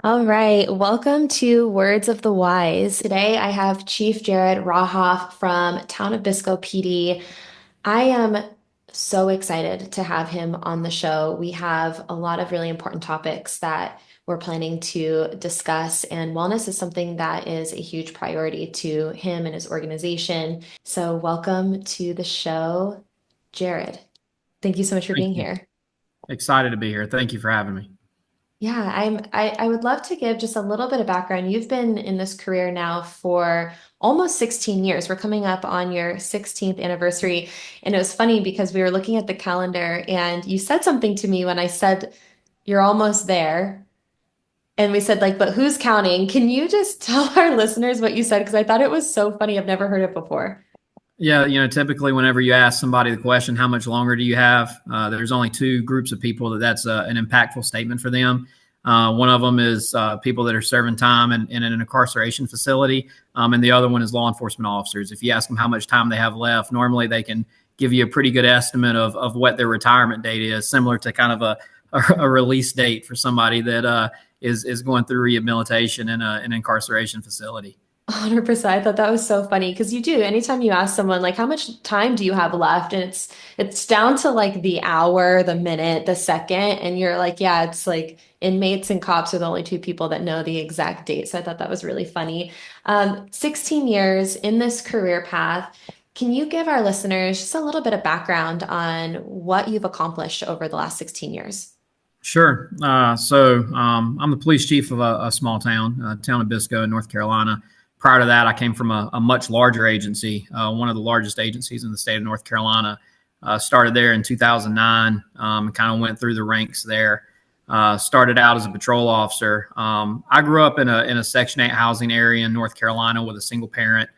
All right, welcome to Words of the Wise. Today I have Chief Jared Rauhoff from Town of Bisco PD. I am so excited to have him on the show. We have a lot of really important topics that we're planning to discuss, and wellness is something that is a huge priority to him and his organization. So, welcome to the show, Jared. Thank you so much for Thank being you. here. Excited to be here. Thank you for having me. Yeah, I would love to give just a little bit of background. You've been in this career now for almost 16 years. We're coming up on your 16th anniversary. And it was funny because we were looking at the calendar and you said something to me when I said you're almost there. And we said like, but who's counting? Can you just tell our listeners what you said? Because I thought it was so funny. I've never heard it before. Yeah, typically whenever you ask somebody the question, how much longer do you have? There's only two groups of people that's an impactful statement for them. One of them is people that are serving time in an incarceration facility, and the other one is law enforcement officers. If you ask them how much time they have left, normally they can give you a pretty good estimate of what their retirement date is, similar to kind of a release date for somebody that is going through rehabilitation in an incarceration facility. 100%. I thought that was so funny because you do. Anytime you ask someone like how much time do you have left and it's down to like the hour, the minute, the second and you're like yeah, it's like inmates and cops are the only two people that know the exact date. So I thought that was really funny. 16 years in this career path. Can you give our listeners just a little bit of background on what you've accomplished over the last 16 years? Sure. I'm the police chief of a small town, town of Bisco in North Carolina. Prior to that, I came from a much larger agency, one of the largest agencies in the state of North Carolina. Started there in 2009 and kind of went through the ranks there. Started out as a patrol officer. I grew up in a Section 8 housing area in North Carolina with a single parent.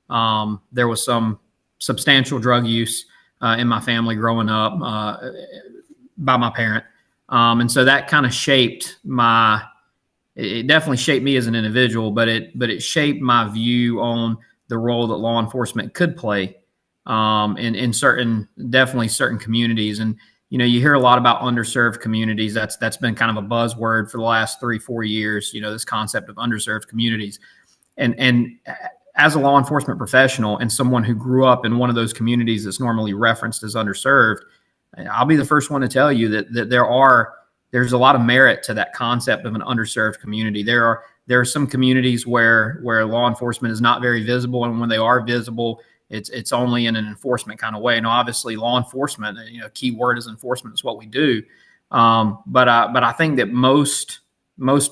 There was some substantial drug use in my family growing up by my parent. And so that kind of shaped my, it definitely shaped me as an individual, but it shaped my view on the role that law enforcement could play in certain, definitely certain communities. And you hear a lot about underserved communities. That's been kind of a buzzword for the last 3-4 years. This concept of underserved communities, and as a law enforcement professional and someone who grew up in one of those communities that's normally referenced as underserved, I'll be the first one to tell you that there's a lot of merit to that concept of an underserved community. There are some communities where law enforcement is not very visible, and when they are visible, it's only in an enforcement kind of way. And obviously, law enforcement, key word is enforcement, is what we do. But I think that most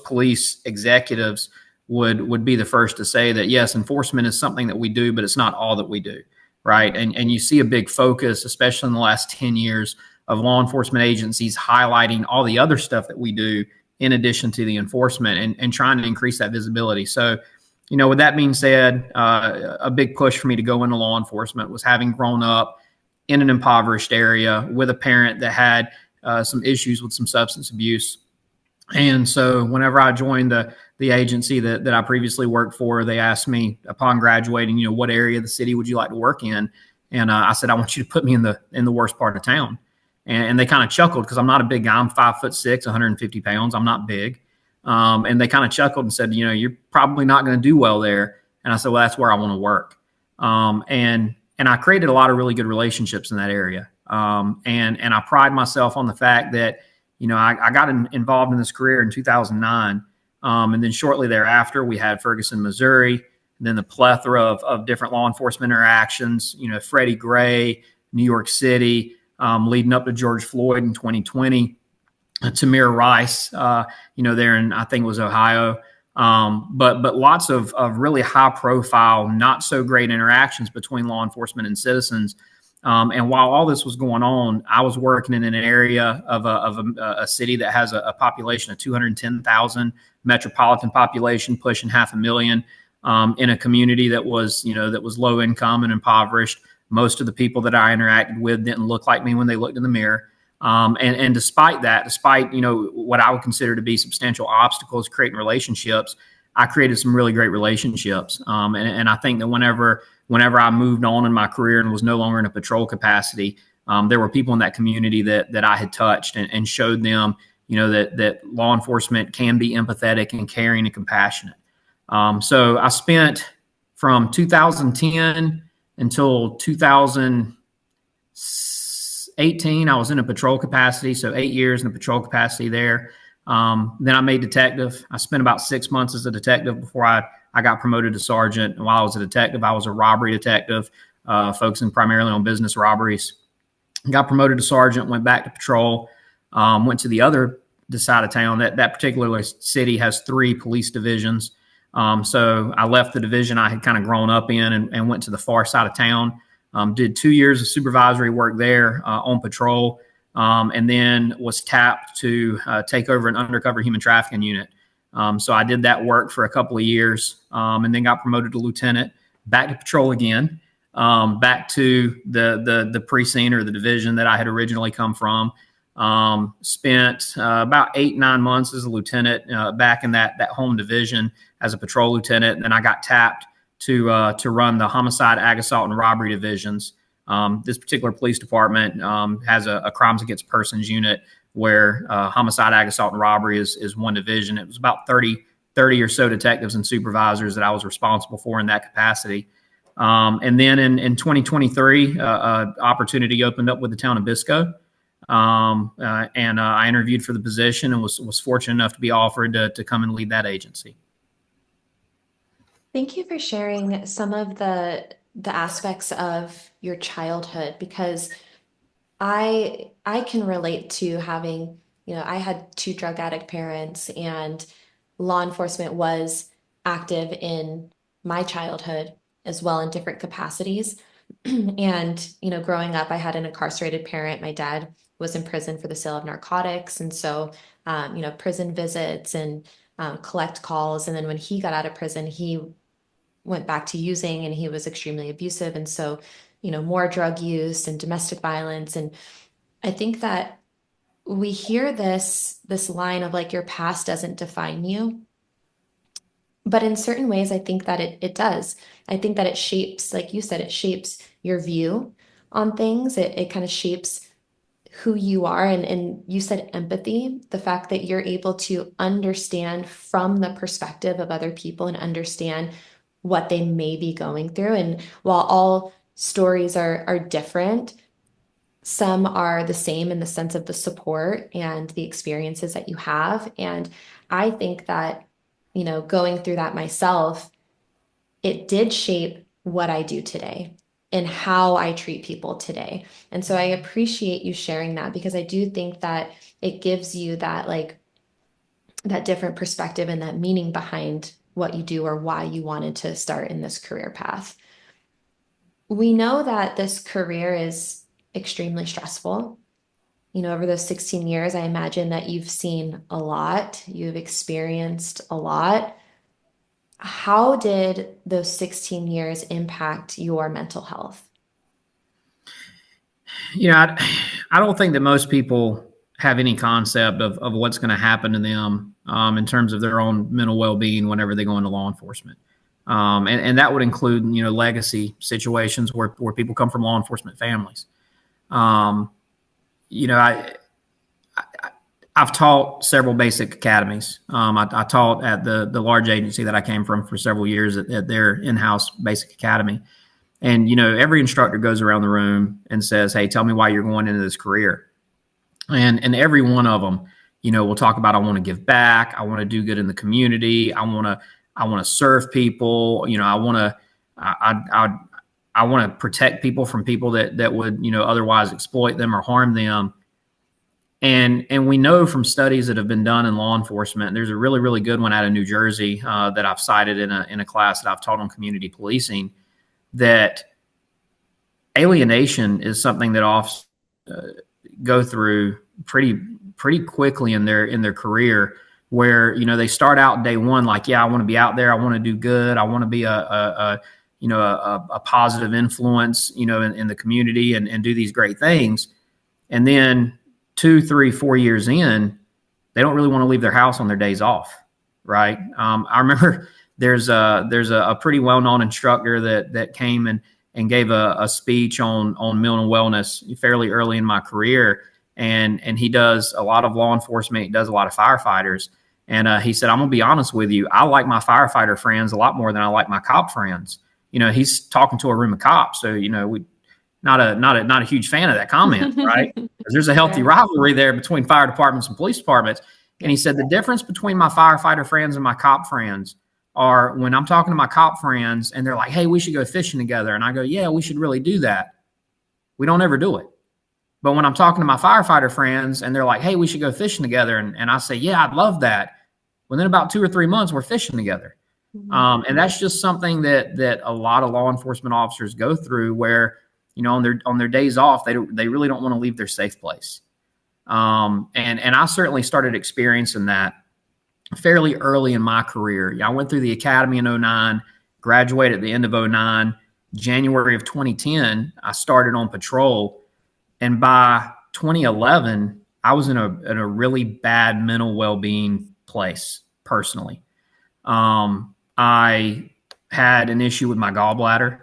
police executives would be the first to say that yes, enforcement is something that we do, but it's not all that we do, right? And you see a big focus, especially in the last 10 years, of law enforcement agencies highlighting all the other stuff that we do in addition to the enforcement, and trying to increase that visibility. So, with that being said, a big push for me to go into law enforcement was having grown up in an impoverished area with a parent that had some issues with some substance abuse. And so whenever I joined the agency that I previously worked for, they asked me upon graduating, what area of the city would you like to work in? And I said, I want you to put me in the worst part of town. And they kind of chuckled because I'm not a big guy. I'm 5'6", 150 pounds. I'm not big. And they kind of chuckled and said, you're probably not going to do well there. And I said, well, that's where I want to work. And I created a lot of really good relationships in that area. And I pride myself on the fact that, I got involved in this career in 2009. And then shortly thereafter, we had Ferguson, Missouri, then the plethora of different law enforcement interactions, Freddie Gray, New York City, leading up to George Floyd in 2020, Tamir Rice, there in, I think it was Ohio. But lots of really high profile, not so great interactions between law enforcement and citizens. And while all this was going on, I was working in an area of a city that has a population of 210,000, metropolitan population pushing 500,000, in a community that was low income and impoverished. Most of the people that I interacted with didn't look like me when they looked in the mirror. And despite what I would consider to be substantial obstacles creating relationships, I created some really great relationships. And I think that whenever I moved on in my career and was no longer in a patrol capacity, there were people in that community that I had touched and showed them, that law enforcement can be empathetic and caring and compassionate. So I spent from 2010 until 2018, I was in a patrol capacity, so 8 years in a patrol capacity there. Then I made detective. I spent about 6 months as a detective before I got promoted to sergeant. And while I was a detective, I was a robbery detective, focusing primarily on business robberies. Got promoted to sergeant, went back to patrol, went to the other side of town. That particular city has 3 police divisions. So I left the division I had kind of grown up in and went to the far side of town. Did 2 years of supervisory work there on patrol, and then was tapped to take over an undercover human trafficking unit. So I did that work for a couple of years, and then got promoted to lieutenant, back to patrol again, back to the precinct or the division that I had originally come from. Spent about 8-9 months as a lieutenant back in that home division as a patrol lieutenant. And then I got tapped to run the homicide, ag assault, and robbery divisions. This particular police department has a crimes against persons unit where homicide, ag assault, and robbery is one division. It was about 30 or so detectives and supervisors that I was responsible for in that capacity. And then in 2023, opportunity opened up with the town of Bisco. And I interviewed for the position and was fortunate enough to be offered to come and lead that agency. Thank you for sharing some of the aspects of your childhood because I can relate to having, I had 2 drug addict parents and law enforcement was active in my childhood as well in different capacities. And, growing up, I had an incarcerated parent. My dad was in prison for the sale of narcotics. And so, prison visits and collect calls. And then when he got out of prison, he went back to using and he was extremely abusive. And so, more drug use and domestic violence. And I think that we hear this line of like your past doesn't define you. But in certain ways, I think that it does. I think that it shapes, like you said, it shapes your view on things. It kind of shapes who you are. And you said empathy, the fact that you're able to understand from the perspective of other people and understand what they may be going through. And while all stories are different, some are the same in the sense of the support and the experiences that you have. And I think that, going through that myself, it did shape what I do today and how I treat people today. And so I appreciate you sharing that because I do think that it gives you that like that different perspective and that meaning behind what you do or why you wanted to start in this career path. We know that this career is extremely stressful. Over those 16 years, I imagine that you've seen a lot, you've experienced a lot. How did those 16 years impact your mental health? I don't think that most people have any concept of what's going to happen to them in terms of their own mental well-being whenever they go into law enforcement. And that would include, legacy situations where people come from law enforcement families. Um, you know, I, I've taught several basic academies. I taught at the large agency that I came from for several years at their in-house basic academy. And, every instructor goes around the room and says, "Hey, tell me why you're going into this career." And every one of them, will talk about, I want to give back. I want to do good in the community. I want to serve people. I want to protect people from people that would, otherwise exploit them or harm them. And we know from studies that have been done in law enforcement, there's a really, really good one out of New Jersey that I've cited in a class that I've taught on community policing, that alienation is something that officers go through pretty quickly in their career, where they start out day one like, yeah, I want to be out there, I want to do good, I want to be a positive influence in the community and do these great things, and then 2, 3, 4 years in, they don't really want to leave their house on their days off, right? I remember there's a pretty well-known instructor that came and gave a speech on mental wellness fairly early in my career. and he does a lot of law enforcement. He does a lot of firefighters. And he said, I'm going to be honest with you. I like my firefighter friends a lot more than I like my cop friends. He's talking to a room of cops. So, we not a huge fan of that comment, right? Because there's a healthy Right. rivalry there between fire departments and police departments. And he said the difference between my firefighter friends and my cop friends are when I'm talking to my cop friends and they're like, hey, we should go fishing together. And I go, yeah, we should really do that. We don't ever do it. But when I'm talking to my firefighter friends and they're like, hey, we should go fishing together. And I say, yeah, I'd love that. Within about 2 or 3 months, we're fishing together. And that's just something that a lot of law enforcement officers go through where, on their days off, they really don't want to leave their safe place. And I certainly started experiencing that fairly early in my career. I went through the academy in 2009, graduated at the end of 2009. January of 2010, I started on patrol. And by 2011, I was in a really bad mental well-being place personally. I had an issue with my gallbladder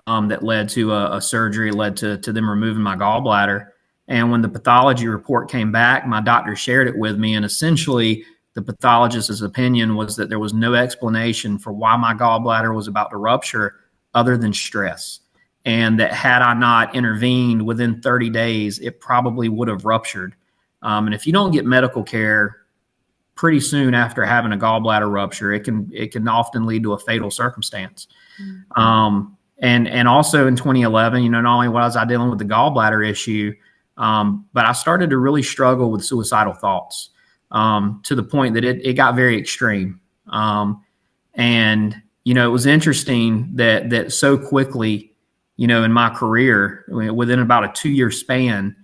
that led to a surgery, led to them removing my gallbladder. And when the pathology report came back, my doctor shared it with me. And essentially, the pathologist's opinion was that there was no explanation for why my gallbladder was about to rupture other than stress. And that had I not intervened within 30 days, it probably would have ruptured. And if you don't get medical care pretty soon after having a gallbladder rupture, it can often lead to a fatal circumstance. And also in 2011, not only was I dealing with the gallbladder issue, but I started to really struggle with suicidal thoughts to the point that it got very extreme. And it was interesting that so quickly, in my career, within about a 2-year span,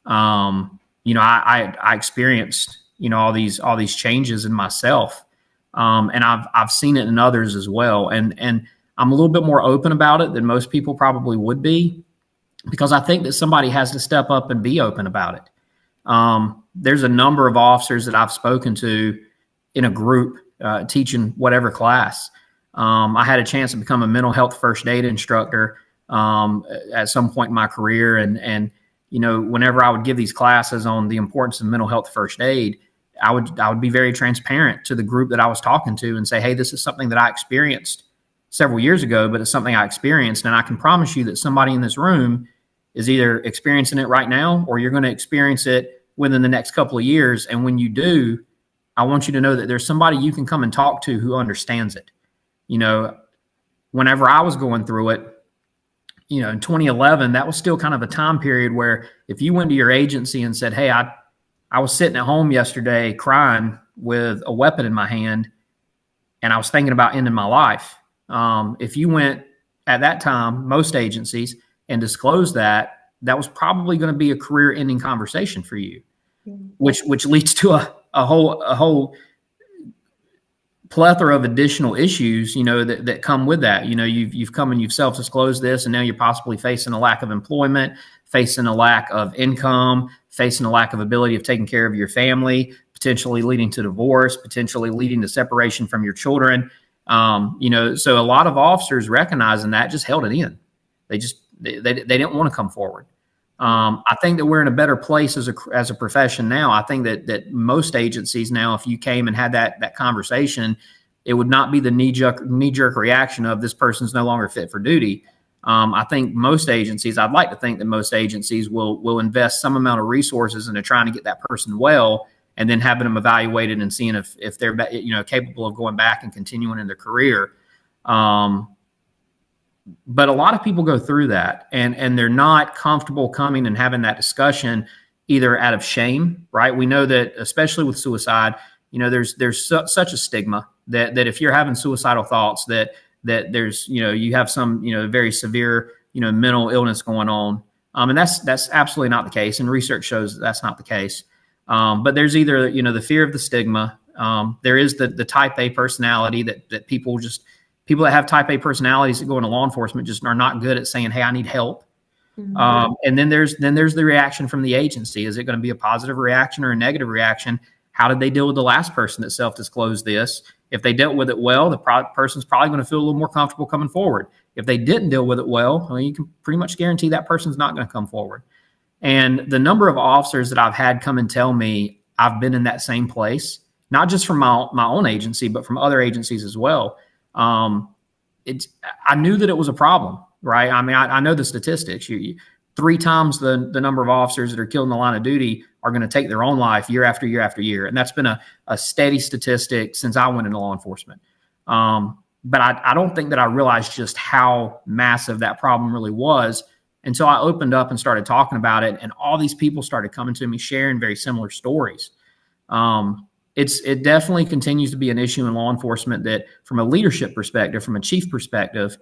I experienced, all these changes in myself. And I've seen it in others as well. And I'm a little bit more open about it than most people probably would be, because I think that somebody has to step up and be open about it. There's a number of officers that I've spoken to in a group teaching whatever class. I had a chance to become a mental health first aid instructor at some point in my career. And whenever I would give these classes on the importance of mental health first aid, I would be very transparent to the group that I was talking to and say, hey, this is something that I experienced several years ago, but it's something I experienced. And I can promise you that somebody in this room is either experiencing it right now, or you're going to experience it within the next couple of years. And when you do, I want you to know that there's somebody you can come and talk to who understands it. Whenever I was going through it, in 2011, that was still kind of a time period where if you went to your agency and said, hey, I was sitting at home yesterday crying with a weapon in my hand and I was thinking about ending my life. If you went at that time, most agencies, and disclosed that was probably going to be a career-ending conversation for you, which leads to a whole plethora of additional issues, that come with that. You've come and you've self-disclosed this, and now you're possibly facing a lack of employment, facing a lack of income, facing a lack of ability of taking care of your family, potentially leading to divorce, potentially leading to separation from your children. So a lot of officers recognizing that just held it in. They didn't want to come forward. I think that we're in a better place as a profession now. I think that most agencies now, if you came and had that conversation, it would not be the knee jerk reaction of this person's no longer fit for duty. I think I'd like to think that most agencies will invest some amount of resources into trying to get that person well, and then having them evaluated and seeing if they're capable of going back and continuing in their career. But a lot of people go through that and they're not comfortable coming and having that discussion, either out of shame, right? We know that, especially with suicide, there's such a stigma that if you're having suicidal thoughts, that there's, you have some, very severe, mental illness going on. And that's absolutely not the case. And research shows that's not the case. But there's either, the fear of the stigma. There is the type A personality that people that have type A personalities that go into law enforcement just are not good at saying, hey, I need help. Mm-hmm. And then there's the reaction from the agency. Is it going to be a positive reaction or a negative reaction? How did they deal with the last person that self-disclosed this? If they dealt with it well, the person's probably going to feel a little more comfortable coming forward. If they didn't deal with it well, you can pretty much guarantee that person's not going to come forward. And the number of officers that I've had come and tell me I've been in that same place, not just from my own agency, but from other agencies as well. Um, it's I knew that it was a problem, right? I mean, I know the statistics. Three times the number of officers that are killed in the line of duty are going to take their own life year after year after year, and that's been a steady statistic since I went into law enforcement. But I don't think that I realized just how massive that problem really was until I opened up and started talking about it, and all these people started coming to me sharing very similar stories. It definitely continues to be an issue in law enforcement that, from a leadership perspective, from a chief perspective,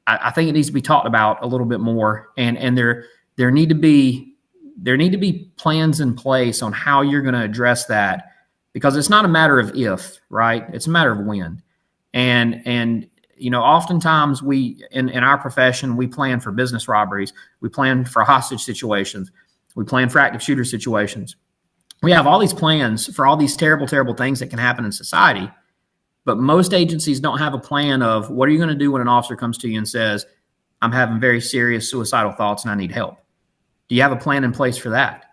I think it needs to be talked about a little bit more, and there need to be plans in place on how you're going to address that, because it's not a matter of if, right? It's a matter of when. And oftentimes we in our profession, we plan for business robberies, we plan for hostage situations, we plan for active shooter situations. We have all these plans for all these terrible things that can happen in society. But most agencies don't have a plan of, what are you going to do when an officer comes to you and says, I'm having very serious suicidal thoughts and I need help? Do you have a plan in place for that?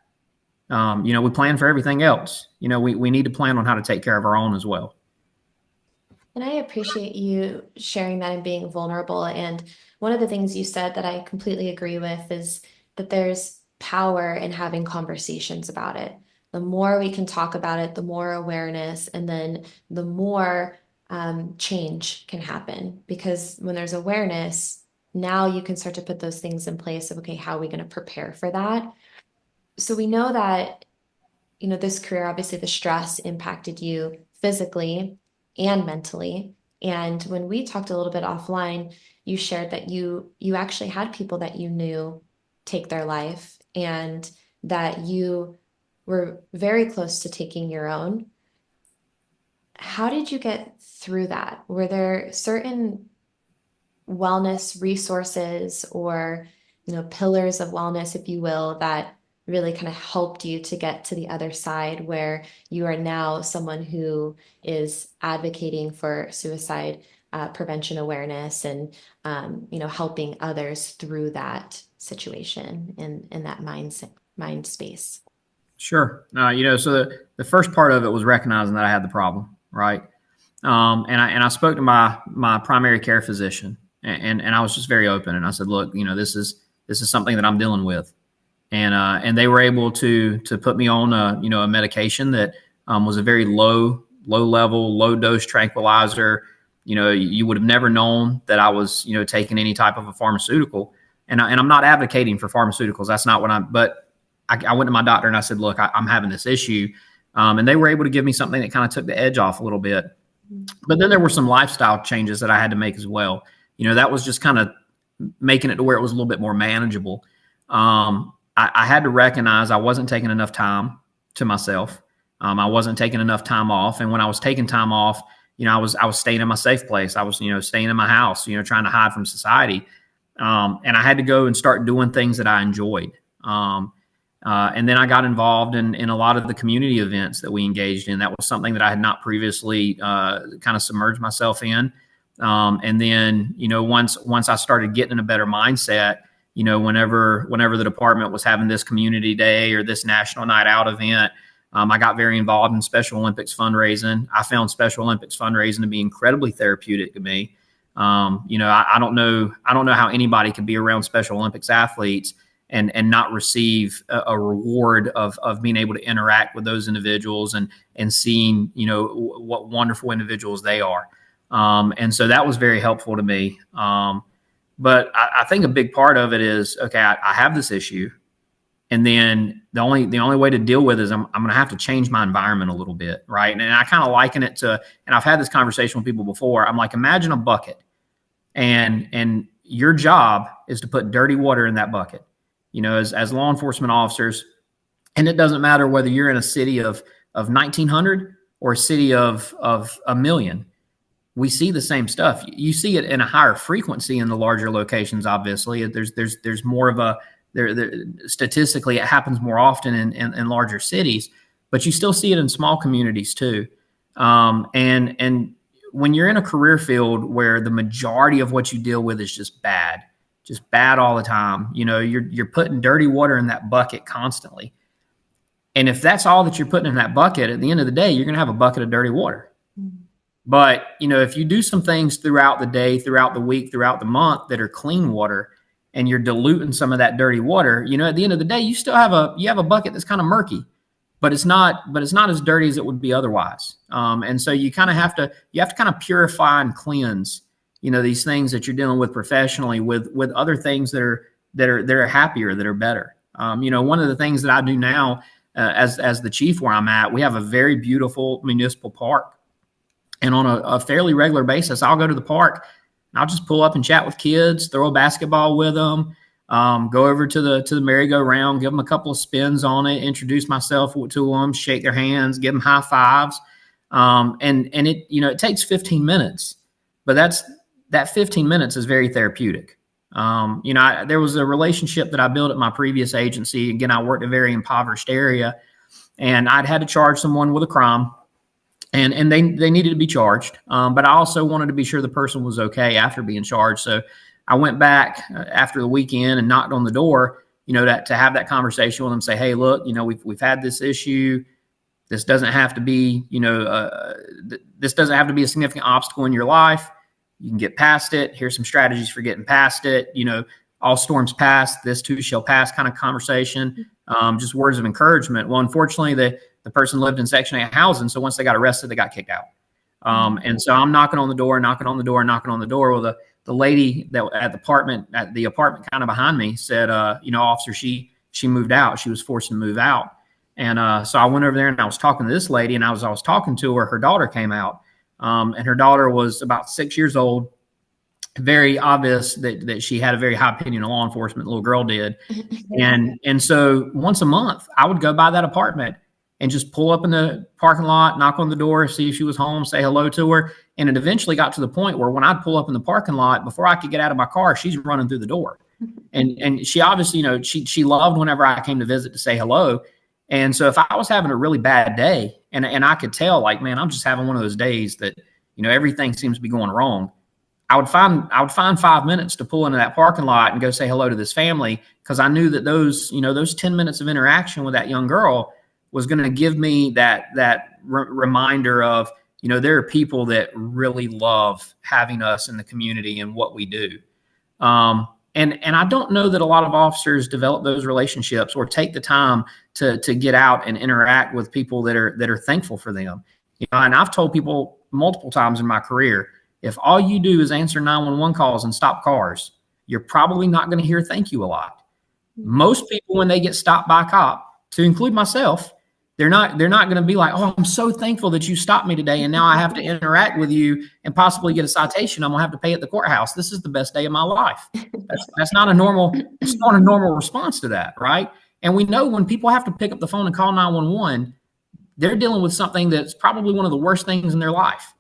We plan for everything else. We need to plan on how to take care of our own as well. And I appreciate you sharing that and being vulnerable. And one of the things you said that I completely agree with is that there's power in having conversations about it. The more we can talk about it, the more awareness, and then the more change can happen. Because when there's awareness, now you can start to put those things in place of, okay, how are we going to prepare for that? So we know that, this career, obviously the stress impacted you physically and mentally. And when we talked a little bit offline, you shared that you actually had people that you knew take their life, and that you were very close to taking your own. How did you get through that? Were there certain wellness resources or, pillars of wellness, if you will, that really kind of helped you to get to the other side, where you are now someone who is advocating for suicide prevention awareness, and helping others through that situation in that mind space? Sure. So the first part of it was recognizing that I had the problem, right? And I spoke to my primary care physician, and I was just very open, and I said, look, this is something that I'm dealing with, and they were able to put me on a medication that was a very low level, low dose tranquilizer. You would have never known that I was taking any type of a pharmaceutical, and I'm not advocating for pharmaceuticals. That's not what but I went to my doctor and I said, look, I'm having this issue. And they were able to give me something that kind of took the edge off a little bit. But then there were some lifestyle changes that I had to make as well. That was just kind of making it to where it was a little bit more manageable. I had to recognize I wasn't taking enough time to myself. I wasn't taking enough time off. And when I was taking time off, I was staying in my safe place. I was, staying in my house, trying to hide from society. And I had to go and start doing things that I enjoyed. And then I got involved in a lot of the community events that we engaged in. That was something that I had not previously kind of submerged myself in. And then, once I started getting in a better mindset, whenever the department was having this community day or this national night out event, I got very involved in Special Olympics fundraising. I found Special Olympics fundraising to be incredibly therapeutic to me. I don't know how anybody could be around Special Olympics athletes and not receive a reward of being able to interact with those individuals and seeing, what wonderful individuals they are. And so that was very helpful to me. But I think a big part of it is, okay, I have this issue. And then the only way to deal with it is I'm going to have to change my environment a little bit. Right. And I kind of liken it to, and I've had this conversation with people before. I'm like, imagine a bucket, and your job is to put dirty water in that bucket. As law enforcement officers, and it doesn't matter whether you're in a city of 1,900 or a city of a million, we see the same stuff. You see it in a higher frequency in the larger locations. Obviously, there's more of a statistically it happens more often in larger cities, but you still see it in small communities too. And when you're in a career field where the majority of what you deal with is just bad, just bad all the time. You're putting dirty water in that bucket constantly. And if that's all that you're putting in that bucket, at the end of the day, you're going to have a bucket of dirty water. But, if you do some things throughout the day, throughout the week, throughout the month that are clean water, and you're diluting some of that dirty water, at the end of the day, you still have a bucket that's kind of murky, but it's not as dirty as it would be otherwise. And so you have to kind of purify and cleanse, these things that you're dealing with professionally with other things that are happier, that are better. One of the things that I do now, as the chief where I'm at, we have a very beautiful municipal park. And on a fairly regular basis, I'll go to the park and I'll just pull up and chat with kids, throw a basketball with them, go over to the merry-go-round, give them a couple of spins on it, introduce myself to them, shake their hands, give them high fives. And it takes 15 minutes, but that 15 minutes is very therapeutic. There was a relationship that I built at my previous agency. Again, I worked in a very impoverished area, and I'd had to charge someone with a crime. And they needed to be charged. But I also wanted to be sure the person was okay after being charged. So I went back after the weekend and knocked on the door, to have that conversation with them, say, hey, look, we've had this issue. This doesn't have to be, this doesn't have to be a significant obstacle in your life. You can get past it. Here's some strategies for getting past it. All storms pass, this too shall pass kind of conversation. Just words of encouragement. Well, unfortunately, the person lived in Section 8 housing, so once they got arrested, they got kicked out. And so I'm knocking on the door. Well, the lady that at the apartment kind of behind me said, officer, she moved out. She was forced to move out. And so I went over there and I was talking to this lady, and I was talking to her. Her daughter came out, and her daughter was about 6 years old. Very obvious that she had a very high opinion of law enforcement. The little girl did. And so once a month, I would go by that apartment and just pull up in the parking lot, knock on the door, see if she was home, say hello to her. And it eventually got to the point where when I'd pull up in the parking lot, before I could get out of my car, she's running through the door. And she obviously, she loved whenever I came to visit to say hello. And so if I was having a really bad day and I could tell, like, man, I'm just having one of those days that, everything seems to be going wrong, I would find 5 minutes to pull into that parking lot and go say hello to this family, because I knew that those 10 minutes of interaction with that young girl was going to give me that reminder of, there are people that really love having us in the community and what we do. And I don't know that a lot of officers develop those relationships or take the time to get out and interact with people that are thankful for them. And I've told people multiple times in my career, if all you do is answer 911 calls and stop cars, you're probably not going to hear thank you a lot. Most people, when they get stopped by a cop, to include myself, they're not going to be like, oh, I'm so thankful that you stopped me today, and now I have to interact with you and possibly get a citation I'm going to have to pay at the courthouse. This is the best day of my life. That's not a normal response to that, right? And we know when people have to pick up the phone and call 911, they're dealing with something that's probably one of the worst things in their life.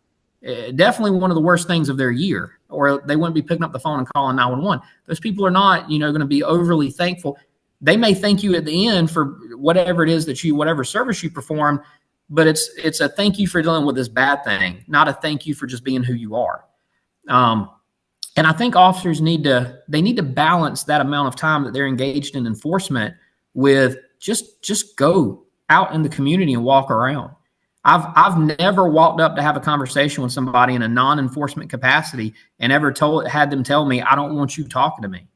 Definitely one of the worst things of their year, or they wouldn't be picking up the phone and calling 911. Those people are not, going to be overly thankful. They may thank you at the end for whatever it is whatever service you perform, but it's a thank you for dealing with this bad thing, not a thank you for just being who you are. And I think officers need to balance that amount of time that they're engaged in enforcement with just go out in the community and walk around. I've never walked up to have a conversation with somebody in a non-enforcement capacity and ever had them tell me, I don't want you talking to me.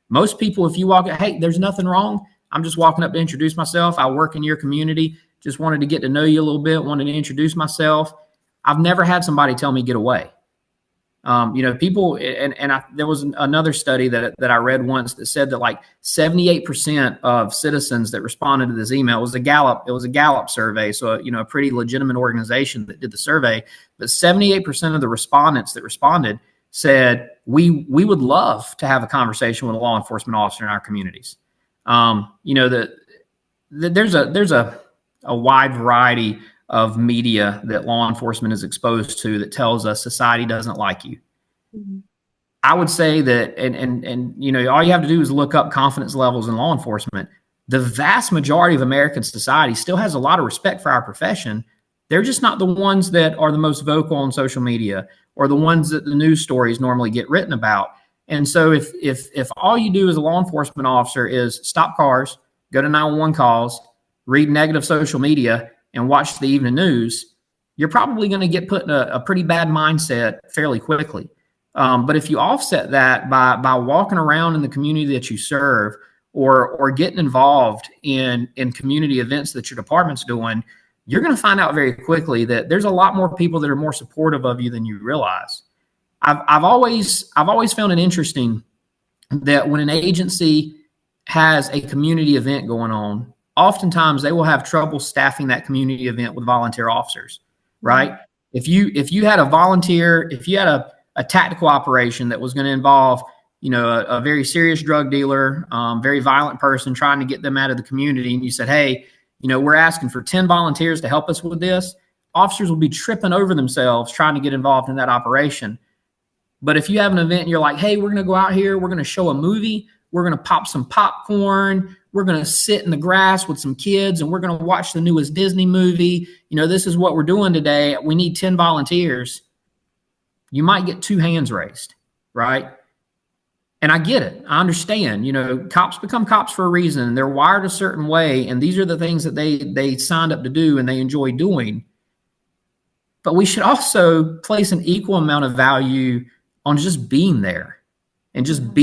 Most people, if you walk, hey, there's nothing wrong. I'm just walking up to introduce myself. I work in your community. Just wanted to get to know you a little bit. Wanted to introduce myself. I've never had somebody tell me get away. People, there was another study that I read once that said that like 78% of citizens that responded to this email, it was a Gallup survey. So, a pretty legitimate organization that did the survey, but 78% of the respondents that responded said, we would love to have a conversation with a law enforcement officer in our communities. There's a wide variety of media that law enforcement is exposed to that tells us society doesn't like you. Mm-hmm. I would say that, and all you have to do is look up confidence levels in law enforcement. The vast majority of American society still has a lot of respect for our profession. They're just not the ones that are the most vocal on social media or the ones that the news stories normally get written about. And so if all you do as a law enforcement officer is stop cars, go to 911 calls, read negative social media, and watch the evening news, you're probably going to get put in a pretty bad mindset fairly quickly. But if you offset that by walking around in the community that you serve, or getting involved in community events that your department's doing, you're going to find out very quickly that there's a lot more people that are more supportive of you than you realize. I've always found it interesting that when an agency has a community event going on, oftentimes they will have trouble staffing that community event with volunteer officers, right? Mhm. If you had a volunteer, if you had a tactical operation that was going to involve, a very serious drug dealer, very violent person, trying to get them out of the community, and you said, hey, we're asking for 10 volunteers to help us with this, officers will be tripping over themselves trying to get involved in that operation. But if you have an event and you're like, hey, we're going to go out here, we're going to show a movie, we're going to pop some popcorn, we're going to sit in the grass with some kids, and we're going to watch the newest Disney movie, this is what we're doing today, we need 10 volunteers, you might get two hands raised, right? And I get it. I understand. Cops become cops for a reason. They're wired a certain way, and these are the things that they signed up to do and they enjoy doing. But we should also place an equal amount of value on just being there and just Mhm.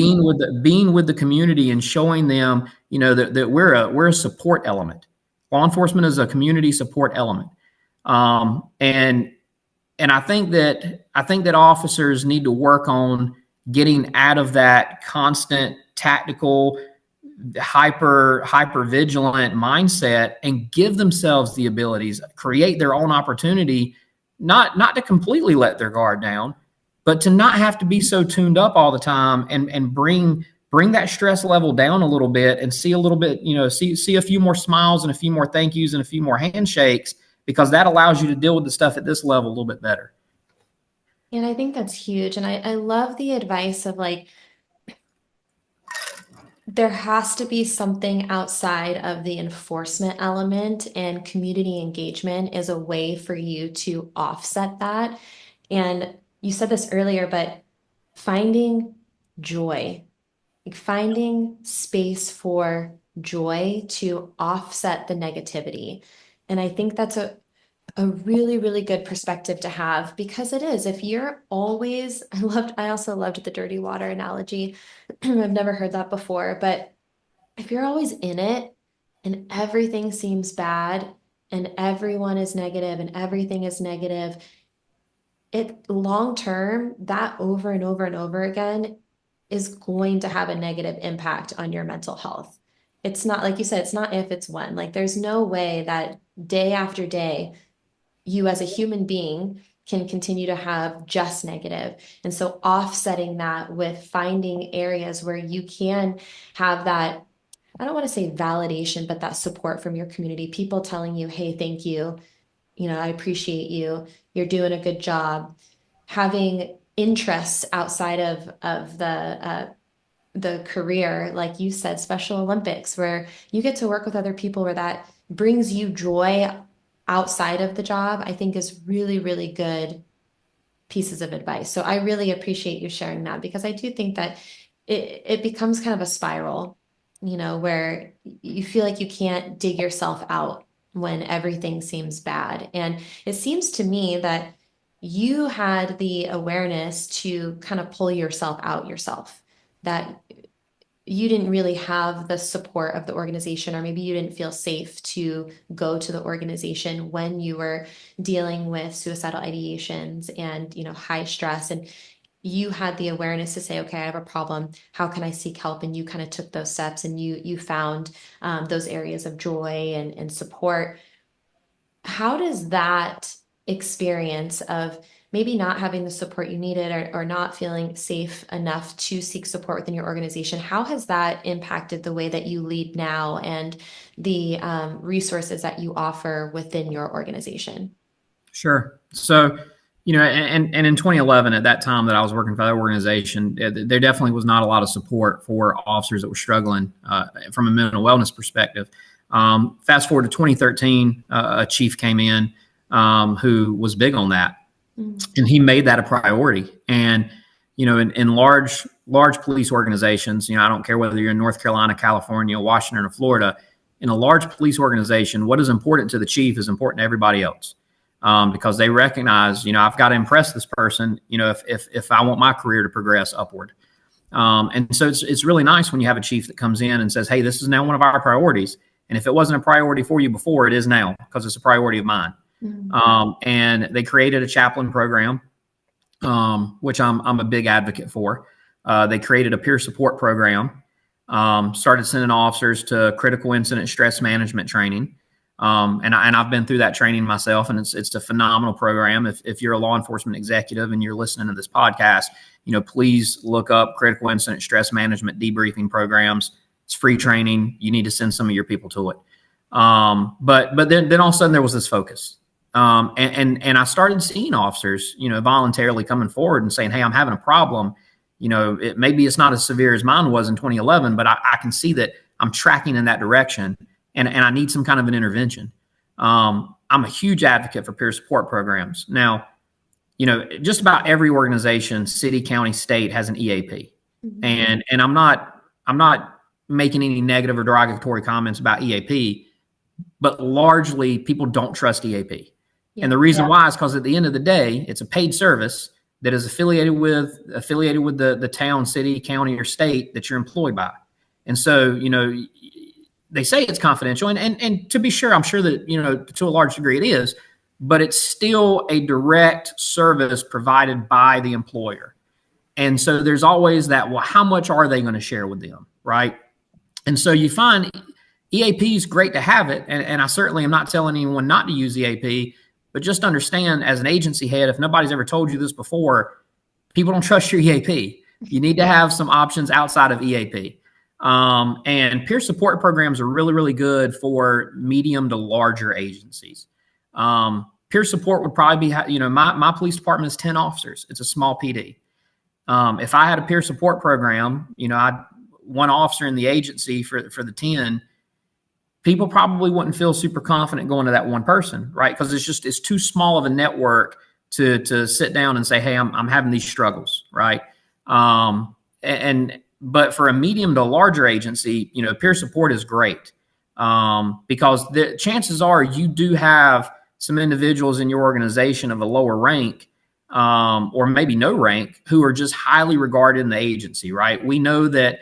being with the community and showing them, that we're a support element. Law enforcement is a community support element, and I think that officers need to work on getting out of that constant tactical, hyper vigilant mindset and give themselves the abilities, create their own opportunity, not to completely let their guard down, but to not have to be so tuned up all the time, and bring that stress level down a little bit, and see a little bit, see a few more smiles and a few more thank yous and a few more handshakes, because that allows you to deal with the stuff at this level a little bit better. And I think that's huge. And I love the advice of like, there has to be something outside of the enforcement element, and community engagement is a way for you to offset that. And you said this earlier, but finding joy, like finding space for joy to offset the negativity. And I think that's a really, really good perspective to have, because it is, if you're always, I also loved the dirty water analogy. I've never heard that before, but if you're always in it and everything seems bad and everyone is negative and everything is negative, it long term, that over and over and over again is going to have a negative impact on your mental health. It's not, like you said, it's not if, it's when. Like there's no way that day after day you as a human being can continue to have just negative. And so offsetting that with finding areas where you can have that, I don't want to say validation, but that support from your community, people telling you, hey, thank you, I appreciate you, you're doing a good job. Having interests outside of the career, like you said, Special Olympics, where you get to work with other people, where that brings you joy outside of the job, I think is really, really good pieces of advice. So I really appreciate you sharing that, because I do think that it becomes kind of a spiral, where you feel like you can't dig yourself out when everything seems bad. And it seems to me that you had the awareness to kind of pull yourself out yourself, that you didn't really have the support of the organization, or maybe you didn't feel safe to go to the organization when you were dealing with suicidal ideations and, high stress. And you had the awareness to say, okay, I have a problem. How can I seek help? And you kind of took those steps, and you found those areas of joy and support. How does that experience of maybe not having the support you needed, or not feeling safe enough to seek support within your organization, how has that impacted the way that you lead now, and the resources that you offer within your organization? Sure. So, and in 2011, at that time that I was working for that organization, there definitely was not a lot of support for officers that were struggling from a mental wellness perspective. Fast forward to 2013, a chief came in who was big on that, Mm. and he made that a priority. And in large police organizations, I don't care whether you're in North Carolina, California, Washington, or Florida. In a large police organization, what is important to the chief is important to everybody else, because they recognize, I've got to impress this person, if I want my career to progress upward. And so it's really nice when you have a chief that comes in and says, "Hey, this is now one of our priorities. And if it wasn't a priority for you before, it is now because it's a priority of mine." And they created a chaplain program, which I'm a big advocate for. They created a peer support program, started sending officers to critical incident stress management training. And I've been through that training myself, and it's a phenomenal program. If you're a law enforcement executive and you're listening to this podcast, please look up critical incident stress management debriefing programs. It's free training. You need to send some of your people to it. But then all of a sudden there was this focus. And I started seeing officers, voluntarily coming forward and saying, "Hey, I'm having a problem. Maybe it's not as severe as mine was in 2011, but I can see that I'm tracking in that direction, and I need some kind of an intervention." I'm a huge advocate for peer support programs. Now, just about every organization, city, county, state, has an EAP. And I'm not making any negative or derogatory comments about EAP, but largely people don't trust EAP. And the reason why is because at the end of the day, it's a paid service that is affiliated with the town, city, county, or state that you're employed by. And so, they say it's confidential, and to be sure, I'm sure that, to a large degree it is, but it's still a direct service provided by the employer. And so there's always that, well, how much are they going to share with them, right? And so you find EAP is great to have it, and I certainly am not telling anyone not to use EAP, but just understand, as an agency head, if nobody's ever told you this before, people don't trust your EAP. You need to have some options outside of EAP. And peer support programs are really, really good for medium to larger agencies. Peer support would probably be, my police department is 10 officers. It's a small PD. If I had a peer support program, I'd one officer in the agency for the 10, people probably wouldn't feel super confident going to that one person, right? Because it's too small of a network to sit down and say, "Hey, I'm having these struggles," right? But for a medium to larger agency, peer support is great, because the chances are you do have some individuals in your organization of a lower rank, or maybe no rank, who are just highly regarded in the agency, right? We know that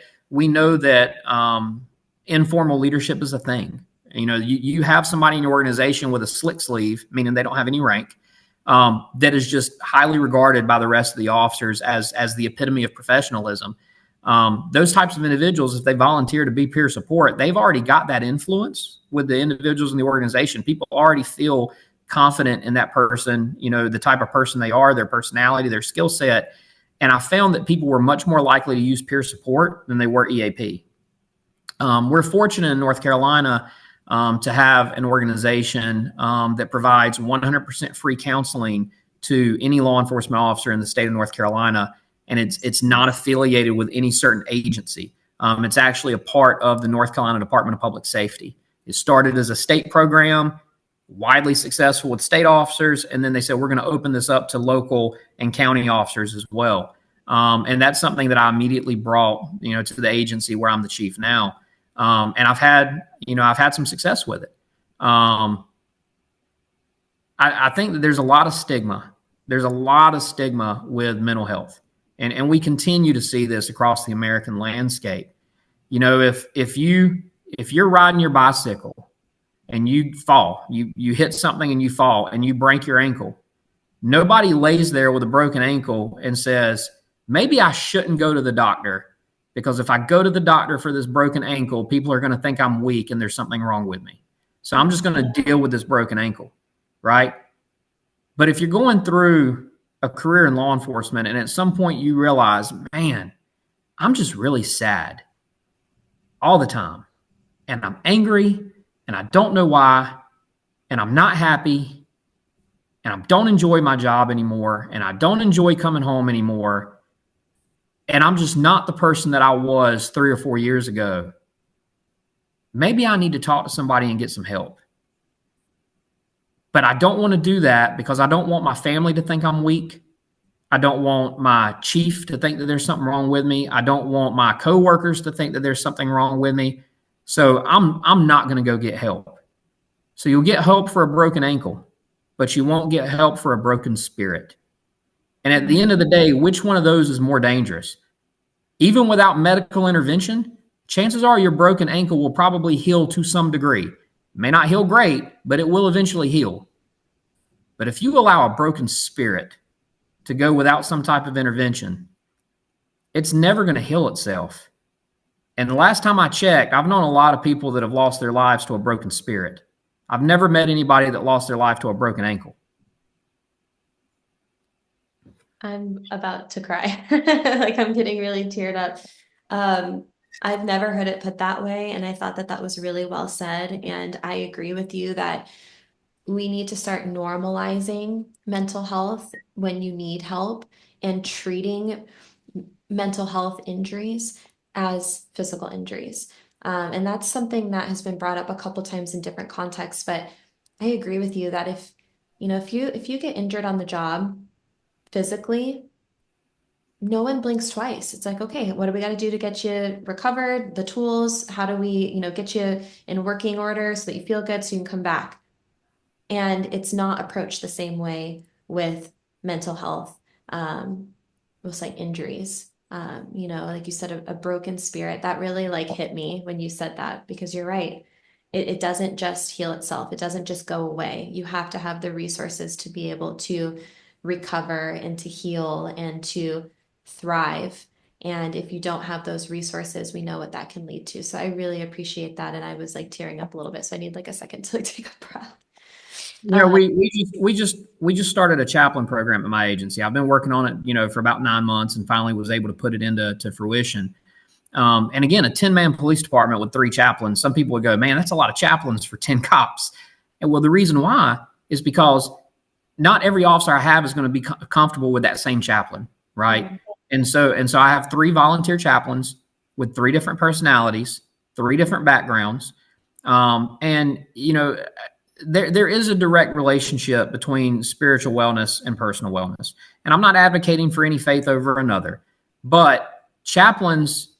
informal leadership is a thing. You have somebody in your organization with a slick sleeve, meaning they don't have any rank, that is just highly regarded by the rest of the officers as the epitome of professionalism. Those types of individuals, if they volunteer to be peer support, they've already got that influence with the individuals in the organization. People already feel confident in that person, the type of person they are, their personality, their skill set. And I found that people were much more likely to use peer support than they were EAP. We're fortunate in North Carolina to have an organization that provides 100% free counseling to any law enforcement officer in the state of North Carolina, and it's not affiliated with any certain agency. It's actually a part of the North Carolina Department of Public Safety. It started as a state program, widely successful with state officers, and then they said, we're going to open this up to local and county officers as well. And that's something that I immediately brought, to the agency where I'm the chief now. And I've had some success with it. I think that there's a lot of stigma. There's a lot of stigma with mental health. And we continue to see this across the American landscape. If you're riding your bicycle and you fall, you hit something and you fall and you break your ankle, nobody lays there with a broken ankle and says, maybe I shouldn't go to the doctor, because if I go to the doctor for this broken ankle, people are going to think I'm weak and there's something wrong with me. So I'm just going to deal with this broken ankle, right? But if you're going through a career in law enforcement and at some point you realize, man, I'm just really sad all the time, and I'm angry, and I don't know why, and I'm not happy, and I don't enjoy my job anymore, and I don't enjoy coming home anymore, and I'm just not the person that I was 3 or 4 years ago, maybe I need to talk to somebody and get some help. But I don't want to do that because I don't want my family to think I'm weak. I don't want my chief to think that there's something wrong with me. I don't want my coworkers to think that there's something wrong with me. So I'm not going to go get help. So you'll get help for a broken ankle, but you won't get help for a broken spirit. And at the end of the day, which one of those is more dangerous? Even without medical intervention, chances are your broken ankle will probably heal to some degree. It may not heal great, but it will eventually heal. But if you allow a broken spirit to go without some type of intervention, it's never going to heal itself. And the last time I checked, I've known a lot of people that have lost their lives to a broken spirit. I've never met anybody that lost their life to a broken ankle. I'm about to cry. Like I'm getting really teared up. I've never heard it put that way, and I thought that that was really well said. And I agree with you that we need to start normalizing mental health when you need help and treating mental health injuries as physical injuries. And that's something that has been brought up a couple times in different contexts, but I agree with you that if you get injured on the job physically, no one blinks twice. It's like, okay, what do we got to do to get you recovered? The tools, how do we, get you in working order so that you feel good so you can come back? And it's not approached the same way with mental health, with like injuries. Like you said, a broken spirit, that really like hit me when you said that, because you're right. It doesn't just heal itself. It doesn't just go away. You have to have the resources to be able to recover and to heal and to thrive. And if you don't have those resources, we know what that can lead to. So I really appreciate that. And I was like tearing up a little bit. So I need like a second to like take a breath. Yeah, we just started a chaplain program at my agency. I've been working on it, for about 9 months, and finally was able to put it into fruition. And again, a 10-man police department with 3 chaplains. Some people would go, man, that's a lot of chaplains for 10 cops. And well, the reason why is because not every officer I have is going to be comfortable with that same chaplain, right? Mm-hmm. And so I have 3 volunteer chaplains with 3 different personalities, 3 different backgrounds, and there is a direct relationship between spiritual wellness and personal wellness. And I'm not advocating for any faith over another, but chaplains,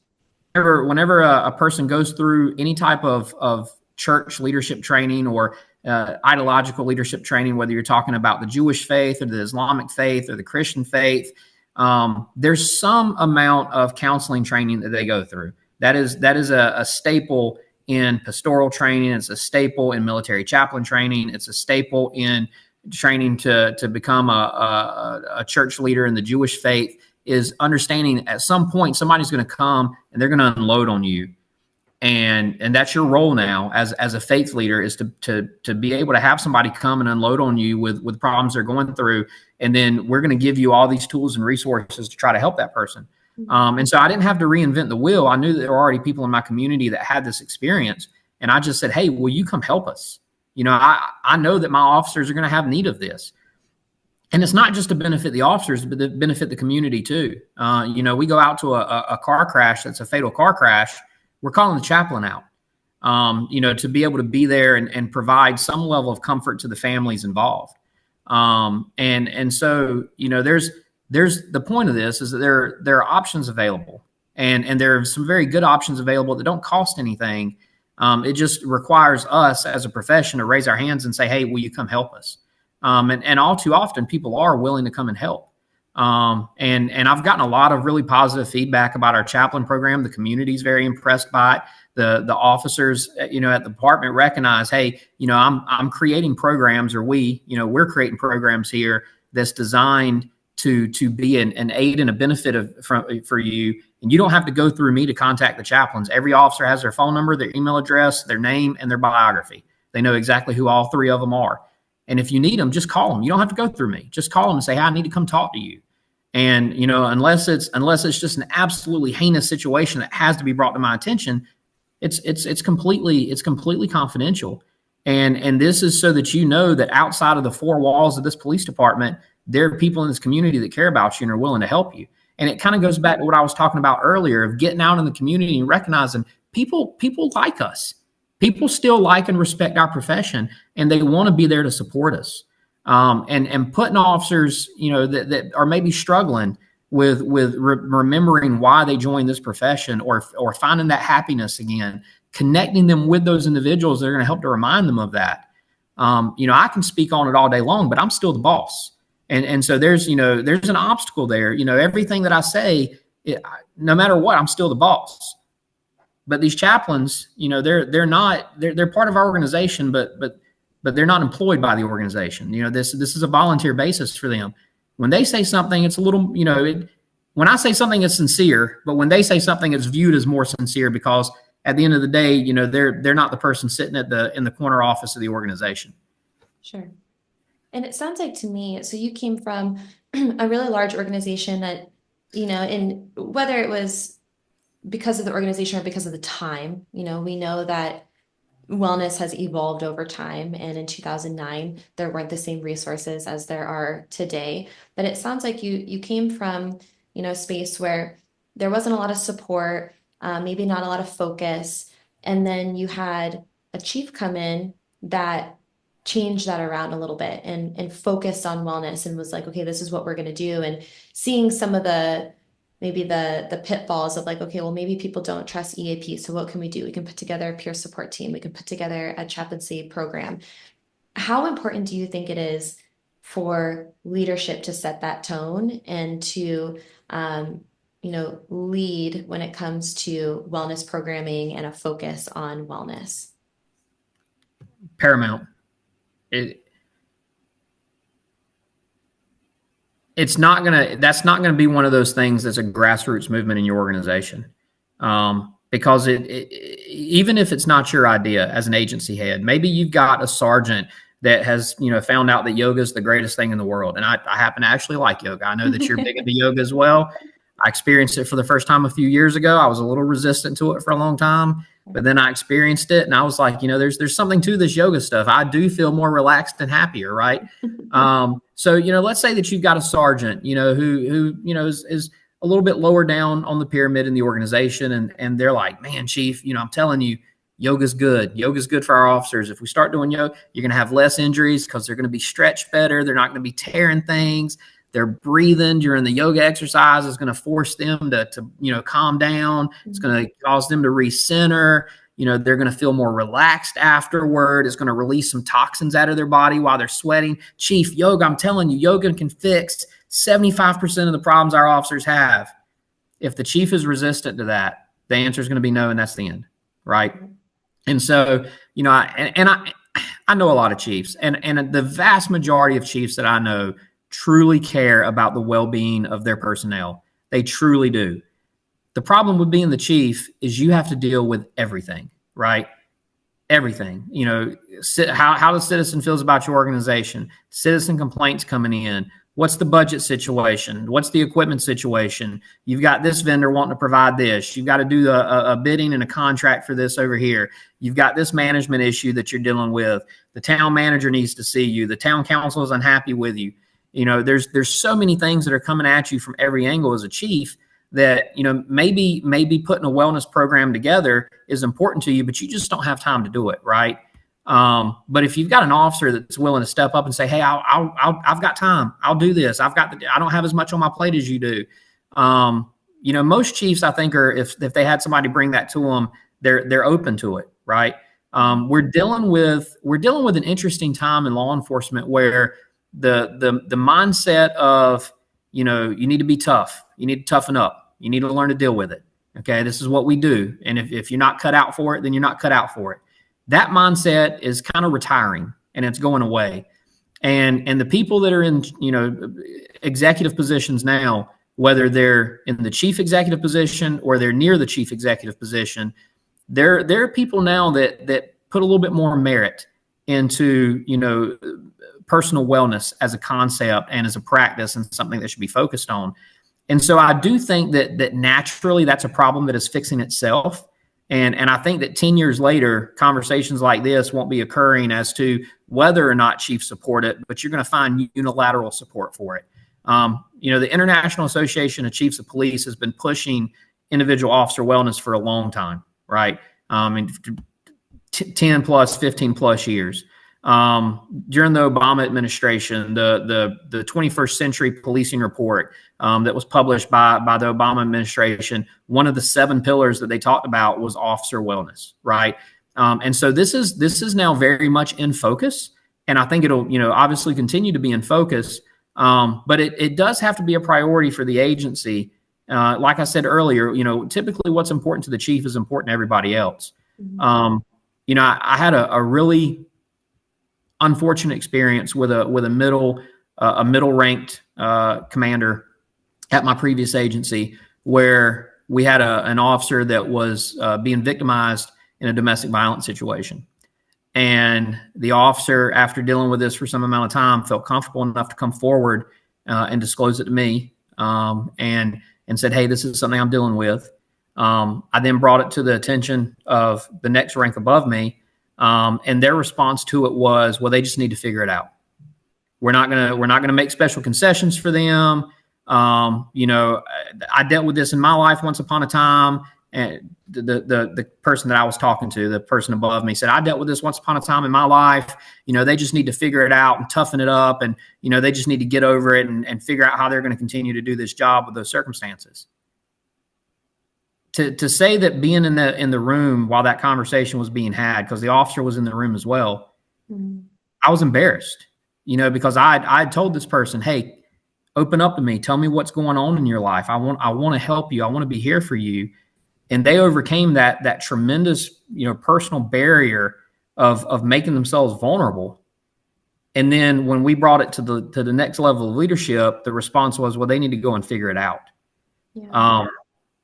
whenever a person goes through any type of church leadership training or ideological leadership training, whether you're talking about the Jewish faith or the Islamic faith or the Christian faith, there's some amount of counseling training that they go through. That is a staple in pastoral training. It's a staple in military chaplain training. It's a staple in training to become a church leader in the Jewish faith, is understanding at some point somebody's going to come and they're going to unload on you. And that's your role now as a faith leader, is to be able to have somebody come and unload on you with problems they're going through. And then we're going to give you all these tools and resources to try to help that person. And so I didn't have to reinvent the wheel. I knew that there were already people in my community that had this experience. And I just said, hey, will you come help us? I know that my officers are going to have need of this. And it's not just to benefit the officers, but to benefit the community too. We go out to a car crash that's a fatal car crash. We're calling the chaplain out, to be able to be there and provide some level of comfort to the families involved. And so, there's the point of this is that there are options available, and there are some very good options available that don't cost anything. It just requires us as a profession to raise our hands and say, hey, will you come help us? And all too often people are willing to come and help. And I've gotten a lot of really positive feedback about our chaplain program. The community is very impressed by it. The officers, at the department recognize, hey, I'm creating programs, or we're creating programs here that's designed to be an aid and a benefit for you. And you don't have to go through me to contact the chaplains. Every officer has their phone number, their email address, their name, and their biography. They know exactly who all 3 of them are. And if you need them, just call them. You don't have to go through me. Just call them and say, hey, I need to come talk to you. And, unless it's just an absolutely heinous situation that has to be brought to my attention, it's completely confidential. And this is so that that outside of the 4 walls of this police department, there are people in this community that care about you and are willing to help you. And it kind of goes back to what I was talking about earlier, of getting out in the community and recognizing people like us. People still like and respect our profession, and they want to be there to support us. and putting officers, that are maybe struggling with remembering why they joined this profession, or finding that happiness again, connecting them with those individuals that are going to help to remind them of that. I can speak on it all day long, but I'm still the boss. And so there's an obstacle there. Everything that I say, no matter what, I'm still the boss. But these chaplains, they're part of our organization, but they're not employed by the organization. This is a volunteer basis for them. When they say something, it's a little, when I say something, it's sincere, but when they say something, it's viewed as more sincere, because at the end of the day, they're not the person sitting in the corner office of the organization. Sure. And it sounds like to me, so you came from a really large organization that, in whether it was because of the organization or because of the time, we know that wellness has evolved over time. And in 2009, there weren't the same resources as there are today. But it sounds like you came from, a space where there wasn't a lot of support, maybe not a lot of focus. And then you had a chief come in that changed that around a little bit and focused on wellness and was like, okay, this is what we're going to do. And seeing some of maybe the pitfalls of like, okay, well, maybe people don't trust EAP. So what can we do? We can put together a peer support team. We can put together a chaplaincy program. How important do you think it is for leadership to set that tone and to, lead when it comes to wellness programming and a focus on wellness? Paramount. That's not going to be one of those things that's a grassroots movement in your organization. Because even if it's not your idea as an agency head, maybe you've got a sergeant that has, found out that yoga is the greatest thing in the world. And I happen to actually like yoga. I know that you're big into yoga as well. I experienced it for the first time a few years ago. I was a little resistant to it for a long time, but then I experienced it and I was like, there's something to this yoga stuff. I do feel more relaxed and happier. Right. So, let's say that you've got a sergeant, who is a little bit lower down on the pyramid in the organization. And they're like, man, chief, I'm telling you, yoga's good. Yoga's good for our officers. If we start doing yoga, you're going to have less injuries because they're going to be stretched better. They're not going to be tearing things. Their breathing during the yoga exercise is going to force them to calm down. It's going to cause them to recenter. They're going to feel more relaxed afterward. It's going to release some toxins out of their body while they're sweating. Chief, yoga, I'm telling you, yoga can fix 75% of the problems our officers have. If the chief is resistant to that, the answer is going to be no, and that's the end, right? And so, I know a lot of chiefs, and the vast majority of chiefs that I know truly care about the well-being of their personnel. They truly do. The problem with being the chief is you have to deal with everything, right? Everything. How the citizen feels about your organization, citizen complaints coming in. What's the budget situation? What's the equipment situation? You've got this vendor wanting to provide this. You've got to do a bidding and a contract for this over here. You've got this management issue that you're dealing with. The town manager needs to see you. The town council is unhappy with you. There's so many things that are coming at you from every angle as a chief that, maybe putting a wellness program together is important to you, but you just don't have time to do it. Right. But if you've got an officer that's willing to step up and say, hey, I've got time. I'll do this. I don't have as much on my plate as you do. Most chiefs, I think, are, if they had somebody bring that to them, they're open to it. Right. We're dealing with an interesting time in law enforcement where the mindset of, you need to be tough. You need to toughen up. You need to learn to deal with it. Okay. This is what we do. And if you're not cut out for it, then you're not cut out for it. That mindset is kind of retiring and it's going away. And the people that are in, executive positions now, whether they're in the chief executive position or they're near the chief executive position, there are people now that put a little bit more merit into, personal wellness as a concept and as a practice and something that should be focused on. And so I do think that naturally that's a problem that is fixing itself. And I think that 10 years later, conversations like this won't be occurring as to whether or not chiefs support it, but you're going to find unilateral support for it. The International Association of Chiefs of Police has been pushing individual officer wellness for a long time, right? 10 plus, 15 plus years. During the Obama administration, the 21st Century Policing Report that was published by the Obama administration, one of the 7 pillars that they talked about was officer wellness, right? And so this is now very much in focus, and I think it'll obviously continue to be in focus, but it does have to be a priority for the agency. Like I said earlier, typically what's important to the chief is important to everybody else. Mhm. Um, I had a really unfortunate experience with a middle ranked commander at my previous agency, where we had an officer that was being victimized in a domestic violence situation. And the officer, after dealing with this for some amount of time, felt comfortable enough to come forward and disclose it to me, and said, "Hey, this is something I'm dealing with." I then brought it to the attention of the next rank above me, and their response to it was, "Well, they just need to figure it out. We're not gonna make special concessions for them." I dealt with this in my life once upon a time, and the person that I was talking to, the person above me, said, "I dealt with this once upon a time in my life. They just need to figure it out and toughen it up, and they just need to get over it and figure out how they're going to continue to do this job with those circumstances." To say that being in the room while that conversation was being had, because the officer was in the room as well, Mhm. I was embarrassed, because I told this person, "Hey, open up to me. Tell me what's going on in your life. I want to help you. I want to be here for you." And they overcame that tremendous, personal barrier of making themselves vulnerable. And then when we brought it to the next level of leadership, the response was, "Well, they need to go and figure it out." Yeah. Um,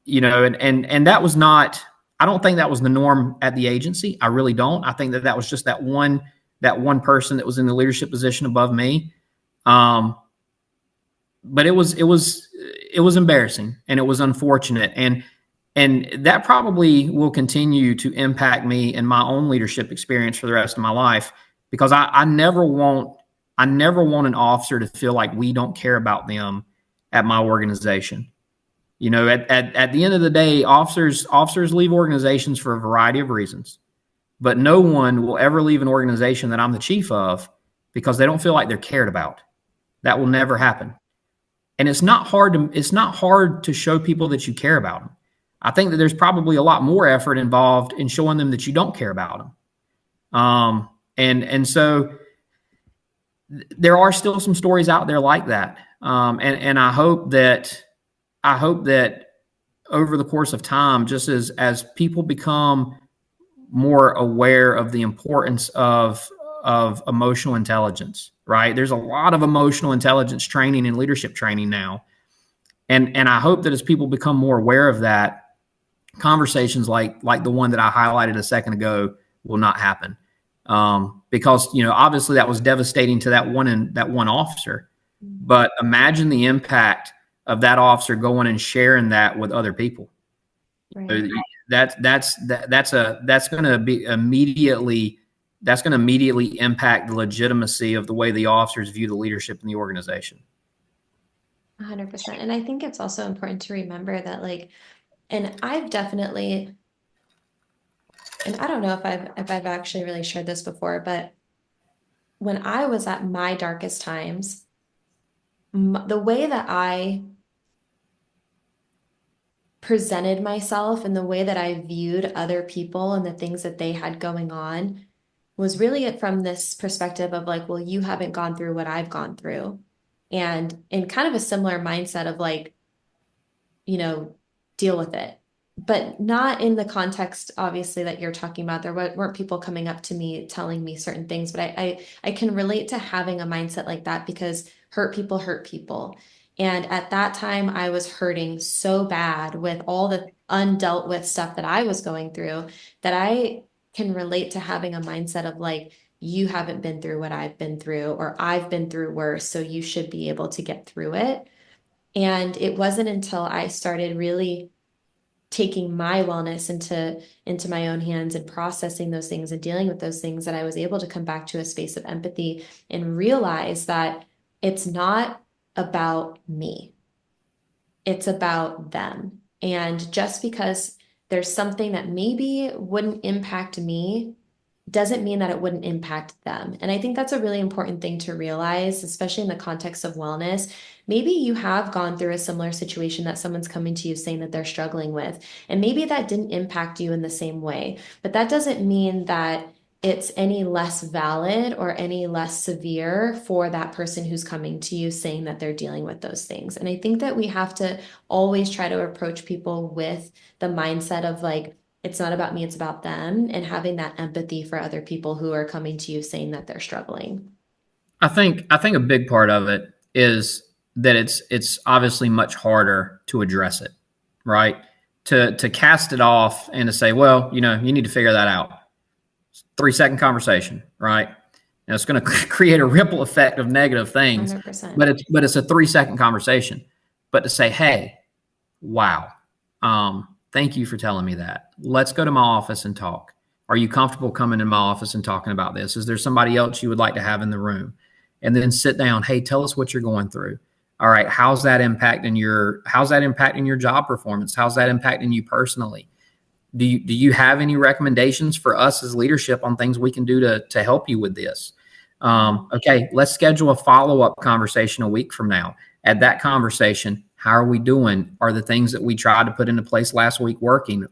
and that was not. I don't think that was the norm at the agency. I really don't. I think that was just that one person that was in the leadership position above me. Um, but it was embarrassing, and it was unfortunate, and that probably will continue to impact me in my own leadership experience for the rest of my life, because I never want an officer to feel like we don't care about them at my organization. At the end of the day, officers leave organizations for a variety of reasons, but no one will ever leave an organization that I'm the chief of because they don't feel like they're cared about. That will never happen. And it's not hard to show people that you care about them. I think that there's probably a lot more effort involved in showing them that you don't care about them. And so there are still some stories out there like that. And I hope that over the course of time, just as people become more aware of the importance of emotional intelligence, right? There's a lot of emotional intelligence training and leadership training now. And I hope that as people become more aware of that, conversations like the one that I highlighted a second ago will not happen. Because obviously that was devastating to that one officer. Mhm. But imagine the impact of that officer going and sharing that with other people. Right. That's going to be immediately that's going to immediately impact the legitimacy of the way the officers view the leadership in the organization. 100%. And I think it's also important to remember that, like, and I've definitely, and I don't know if I've actually really shared this before, but when I was at my darkest times, the way that I presented myself and the way that I viewed other people and the things that they had going on was really from this perspective of like, well, you haven't gone through what I've gone through. And in kind of a similar mindset of like, you know, deal with it. But not in the context, obviously, that you're talking about. There weren't people coming up to me telling me certain things, but I can relate to having a mindset like that because hurt people hurt people. And at that time, I was hurting so bad with all the undealt with stuff that I was going through that I can relate to having a mindset of like, you haven't been through what I've been through, or I've been through worse, so you should be able to get through it. And it wasn't until I started really taking my wellness into my own hands and processing those things and dealing with those things that I was able to come back to a space of empathy and realize that it's not about me. It's about them. And just because there's something that maybe wouldn't impact me doesn't mean that it wouldn't impact them. And I think that's a really important thing to realize, especially in the context of wellness. Maybe you have gone through a similar situation that someone's coming to you saying that they're struggling with, and maybe that didn't impact you in the same way, but that doesn't mean that it's any less valid or any less severe for that person who's coming to you saying that they're dealing with those things. And I think that we have to always try to approach people with the mindset of like, it's not about me, it's about them, and having that empathy for other people who are coming to you saying that they're struggling. I think a big part of it is that it's obviously much harder to address it, right? To cast it off and to say, well, you need to figure that out. 3 second conversation, right? And it's going to create a ripple effect of negative things, 100%. but it's a 3 second conversation. But to say, hey, wow, thank you for telling me that. Let's go to my office and talk. Are you comfortable coming in my office and talking about this? Is there somebody else you would like to have in the room? And then sit down. Hey, tell us what you're going through. All right, how's that impacting your job performance? How's that impacting you personally? Do you have any recommendations for us as leadership on things we can do to help you with this? Okay, let's schedule a follow-up conversation a week from now. At that conversation, how are we doing? Are the things that we tried to put into place last week working?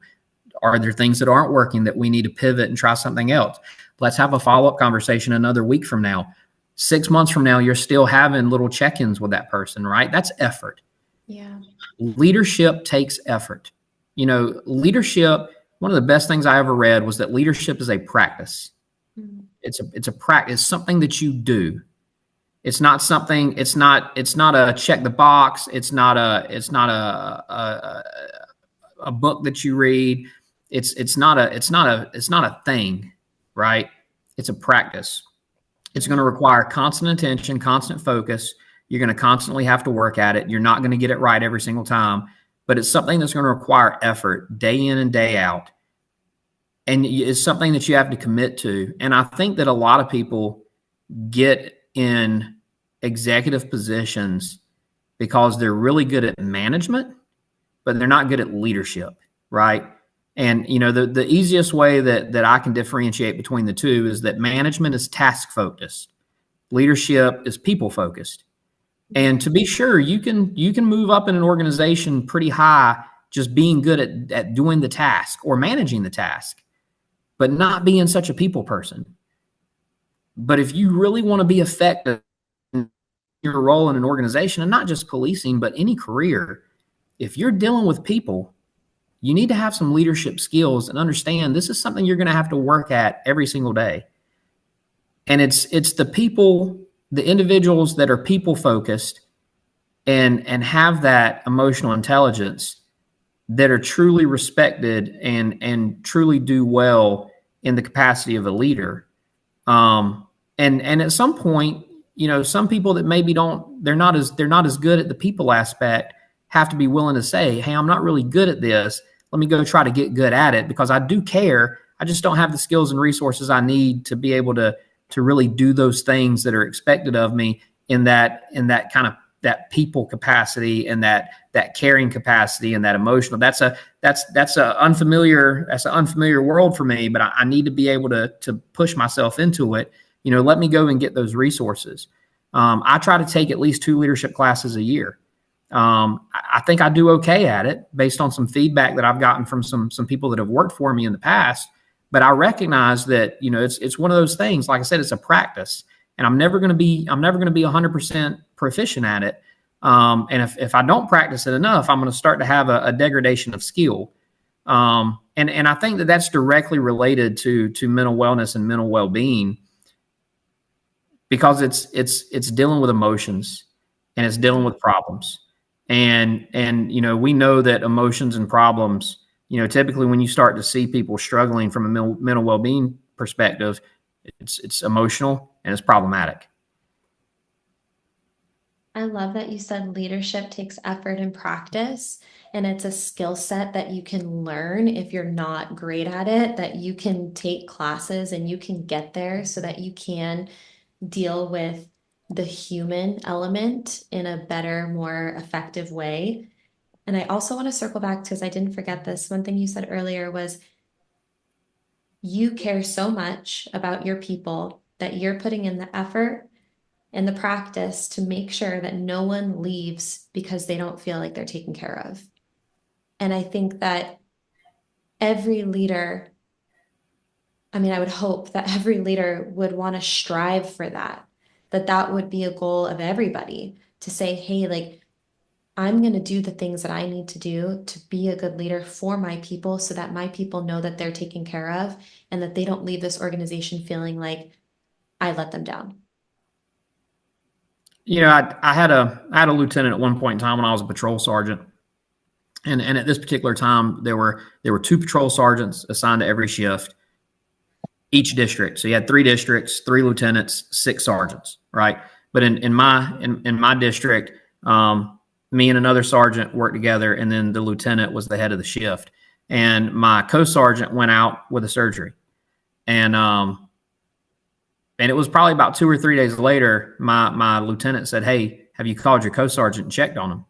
Are there things that aren't working that we need to pivot and try something else? Let's have a follow-up conversation another week from now. 6 months from now, you're still having little check-ins with that person, right? That's effort. Yeah. Leadership takes effort. Leadership, one of the best things I ever read was that leadership is a practice. Mm. It's a practice, something that you do. It's not a check the box. It's not a book that you read. It's not a thing, right? It's a practice. It's Yeah. going to require constant attention, constant focus. You're going to constantly have to work at it. You're not going to get it right every single time, but it's something that's going to require effort day in and day out. And it's something that you have to commit to. And I think that a lot of people get in executive positions because they're really good at management, but they're not good at leadership, right? And the easiest way that I can differentiate between the two is that management is task focused, leadership is people focused. And to be sure, you can move up in an organization pretty high just being good at doing the task or managing the task, but not being such a people person. But if you really want to be effective in your role in an organization, and not just policing, but any career, if you're dealing with people, you need to have some leadership skills and understand this is something you're going to have to work at every single day. And it's the people, the individuals that are people focused and have that emotional intelligence that are truly respected and truly do well in the capacity of a leader. And at some point, some people that maybe they're not as good at the people aspect have to be willing to say, hey, I'm not really good at this. Let me go try to get good at it because I do care. I just don't have the skills and resources I need to be able to really do those things that are expected of me in that kind of that people capacity and that caring capacity and that emotional. That's an unfamiliar world for me, but I need to be able to push myself into it. Let me go and get those resources. I try to take at least 2 leadership classes a year. I think I do okay at it based on some feedback that I've gotten from some people that have worked for me in the past. But I recognize that it's one of those things. Like I said, it's a practice, and I'm never going to be 100% proficient at it. And if I don't practice it enough, I'm going to start to have a degradation of skill. And I think that that's directly related to mental wellness and mental well being because it's dealing with emotions and it's dealing with problems. And we know that emotions and problems, typically when you start to see people struggling from a mental well-being perspective, it's emotional and it's problematic. I love that you said leadership takes effort and practice, and it's a skill set that you can learn if you're not great at it, that you can take classes and you can get there so that you can deal with the human element in a better, more effective way. And I also want to circle back because I didn't forget this. One thing you said earlier was you care so much about your people that you're putting in the effort and the practice to make sure that no one leaves because they don't feel like they're taken care of. And I think that every leader, I mean, I would hope that every leader would want to strive for that, that that would be a goal of everybody to say, hey, like, I'm going to do the things that I need to do to be a good leader for my people so that my people know that they're taken care of and that they don't leave this organization feeling like I let them down. I had a lieutenant at one point in time when I was a patrol sergeant, and at this particular time there were two patrol sergeants assigned to every shift, each district. So you had three districts, three lieutenants, six sergeants, right? But in my district, me and another sergeant worked together, and then the lieutenant was the head of the shift. And my co-sergeant went out with a surgery, and and it was probably about 2 or 3 days later, my lieutenant said, "Hey, have you called your co-sergeant and checked on him?"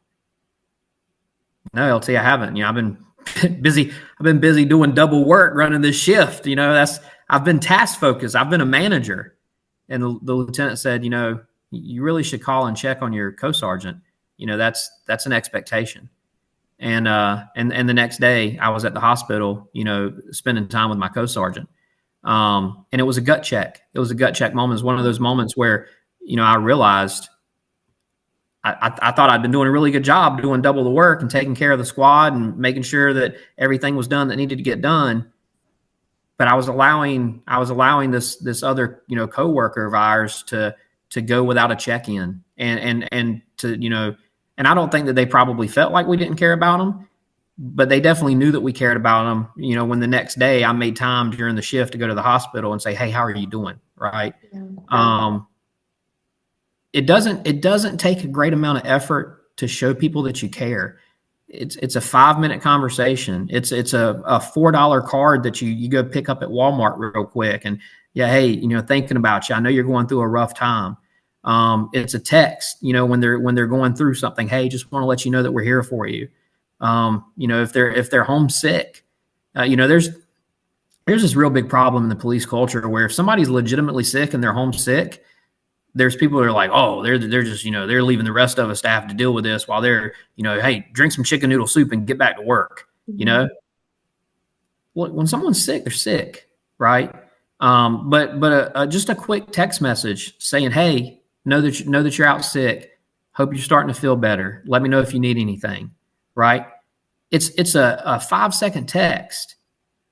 No, LT, I haven't. I've been busy. I've been busy doing double work running this shift. I've been task focused. I've been a manager. And the lieutenant said, you really should call and check on your co-sergeant. That's an expectation. And the next day I was at the hospital, spending time with my co-sergeant. And it was a gut check. It was a gut check moment. It was one of those moments where, I realized I thought I'd been doing a really good job doing double the work and taking care of the squad and making sure that everything was done that needed to get done. But I was allowing this other, coworker of ours to go without a check-in and to, and I don't think that they probably felt like we didn't care about them, but they definitely knew that we cared about them. When the next day I made time during the shift to go to the hospital and say, "Hey, how are you doing?" Right. Yeah. It doesn't take a great amount of effort to show people that you care. It's a 5-minute conversation. It's a $4 card that you go pick up at Walmart real quick. And yeah, hey, thinking about you. I know you're going through a rough time. It's a text, when they're going through something. Hey, just want to let you know that we're here for you. If they're homesick, there's this real big problem in the police culture where if somebody's legitimately sick and they're homesick, there's people that are like, oh, they're just, they're leaving the rest of us staff to deal with this while they're, hey, drink some chicken noodle soup and get back to work. Mm-hmm. Well, when someone's sick, they're sick, right? But just a quick text message saying, hey, know that you're out sick. Hope you're starting to feel better. Let me know if you need anything, right? It's a 5-second text,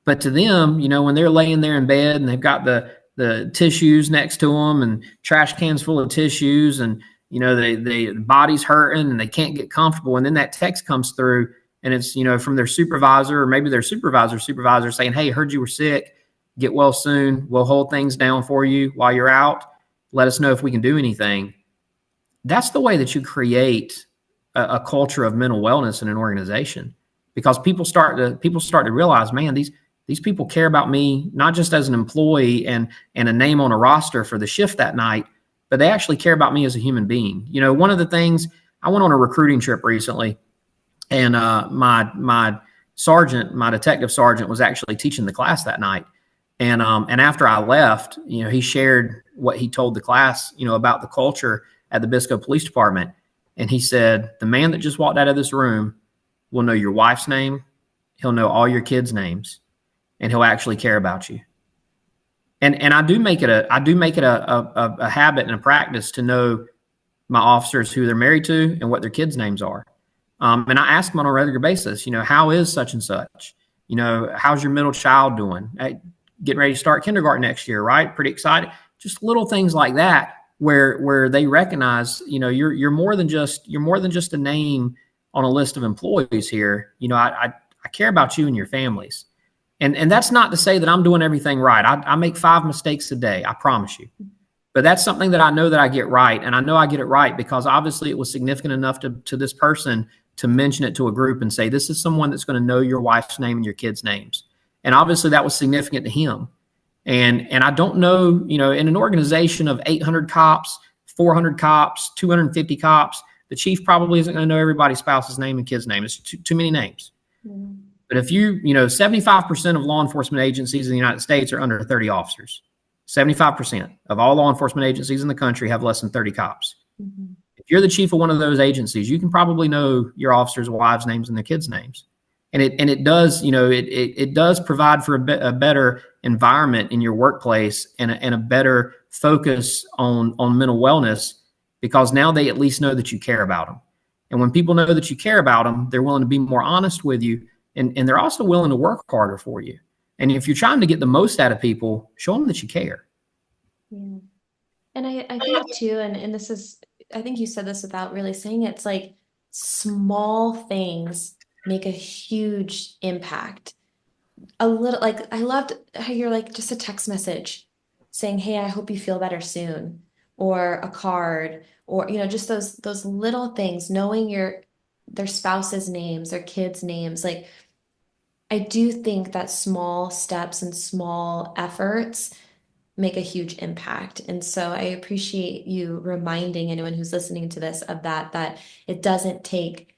but to them, when they're laying there in bed and they've got the tissues next to them and trash cans full of tissues and, the body's hurting and they can't get comfortable. And then that text comes through and it's, from their supervisor or maybe their supervisor saying, hey, heard you were sick. Get well soon. We'll hold things down for you while you're out. Let us know if we can do anything. That's the way that you create a culture of mental wellness in an organization, because people start to realize, man, these people care about me, not just as an employee and a name on a roster for the shift that night, but they actually care about me as a human being. One of the things, I went on a recruiting trip recently, and my detective sergeant was actually teaching the class that night. And after I left, he shared what he told the class, about the culture at the Bisco Police Department. And he said, the man that just walked out of this room will know your wife's name. He'll know all your kids' names, and he'll actually care about you. And I do make it a habit and a practice to know my officers, who they're married to and what their kids' names are. And I ask them on a regular basis, how is such and such? How's your middle child doing? Hey, getting ready to start kindergarten next year, right? Pretty excited. Just little things like that where they recognize, you're more than just a name on a list of employees here. I care about you and your families. And that's not to say that I'm doing everything right. I make 5 mistakes a day, I promise you. But that's something that I know that I get right. And I know I get it right because obviously it was significant enough to this person to mention it to a group and say, this is someone that's going to know your wife's name and your kids' names. And obviously that was significant to him. And I don't know, in an organization of 800 cops, 400 cops, 250 cops, the chief probably isn't going to know everybody's spouse's name and kid's name. It's too many names. Mm-hmm. But if you know, 75% of law enforcement agencies in the United States are under 30 officers. 75% of all law enforcement agencies in the country have less than 30 cops. Mm-hmm. If you're the chief of one of those agencies, you can probably know your officers' wives' names and their kids' names. And it does, you know, it does provide for a better environment in your workplace and a better focus on mental wellness, because now they at least know that you care about them. And when people know that you care about them, they're willing to be more honest with you, and they're also willing to work harder for you. And if you're trying to get the most out of people, show them that you care. Yeah. And I think too, and this is, I think you said this without really saying it, it's like small things make a huge impact. A little, like, I loved how you're like just a text message saying, "Hey, I hope you feel better soon," or a card, or just those little things, knowing their spouse's names, their kids' names. Like, I do think that small steps and small efforts make a huge impact. And so I appreciate you reminding anyone who's listening to this of that it doesn't take,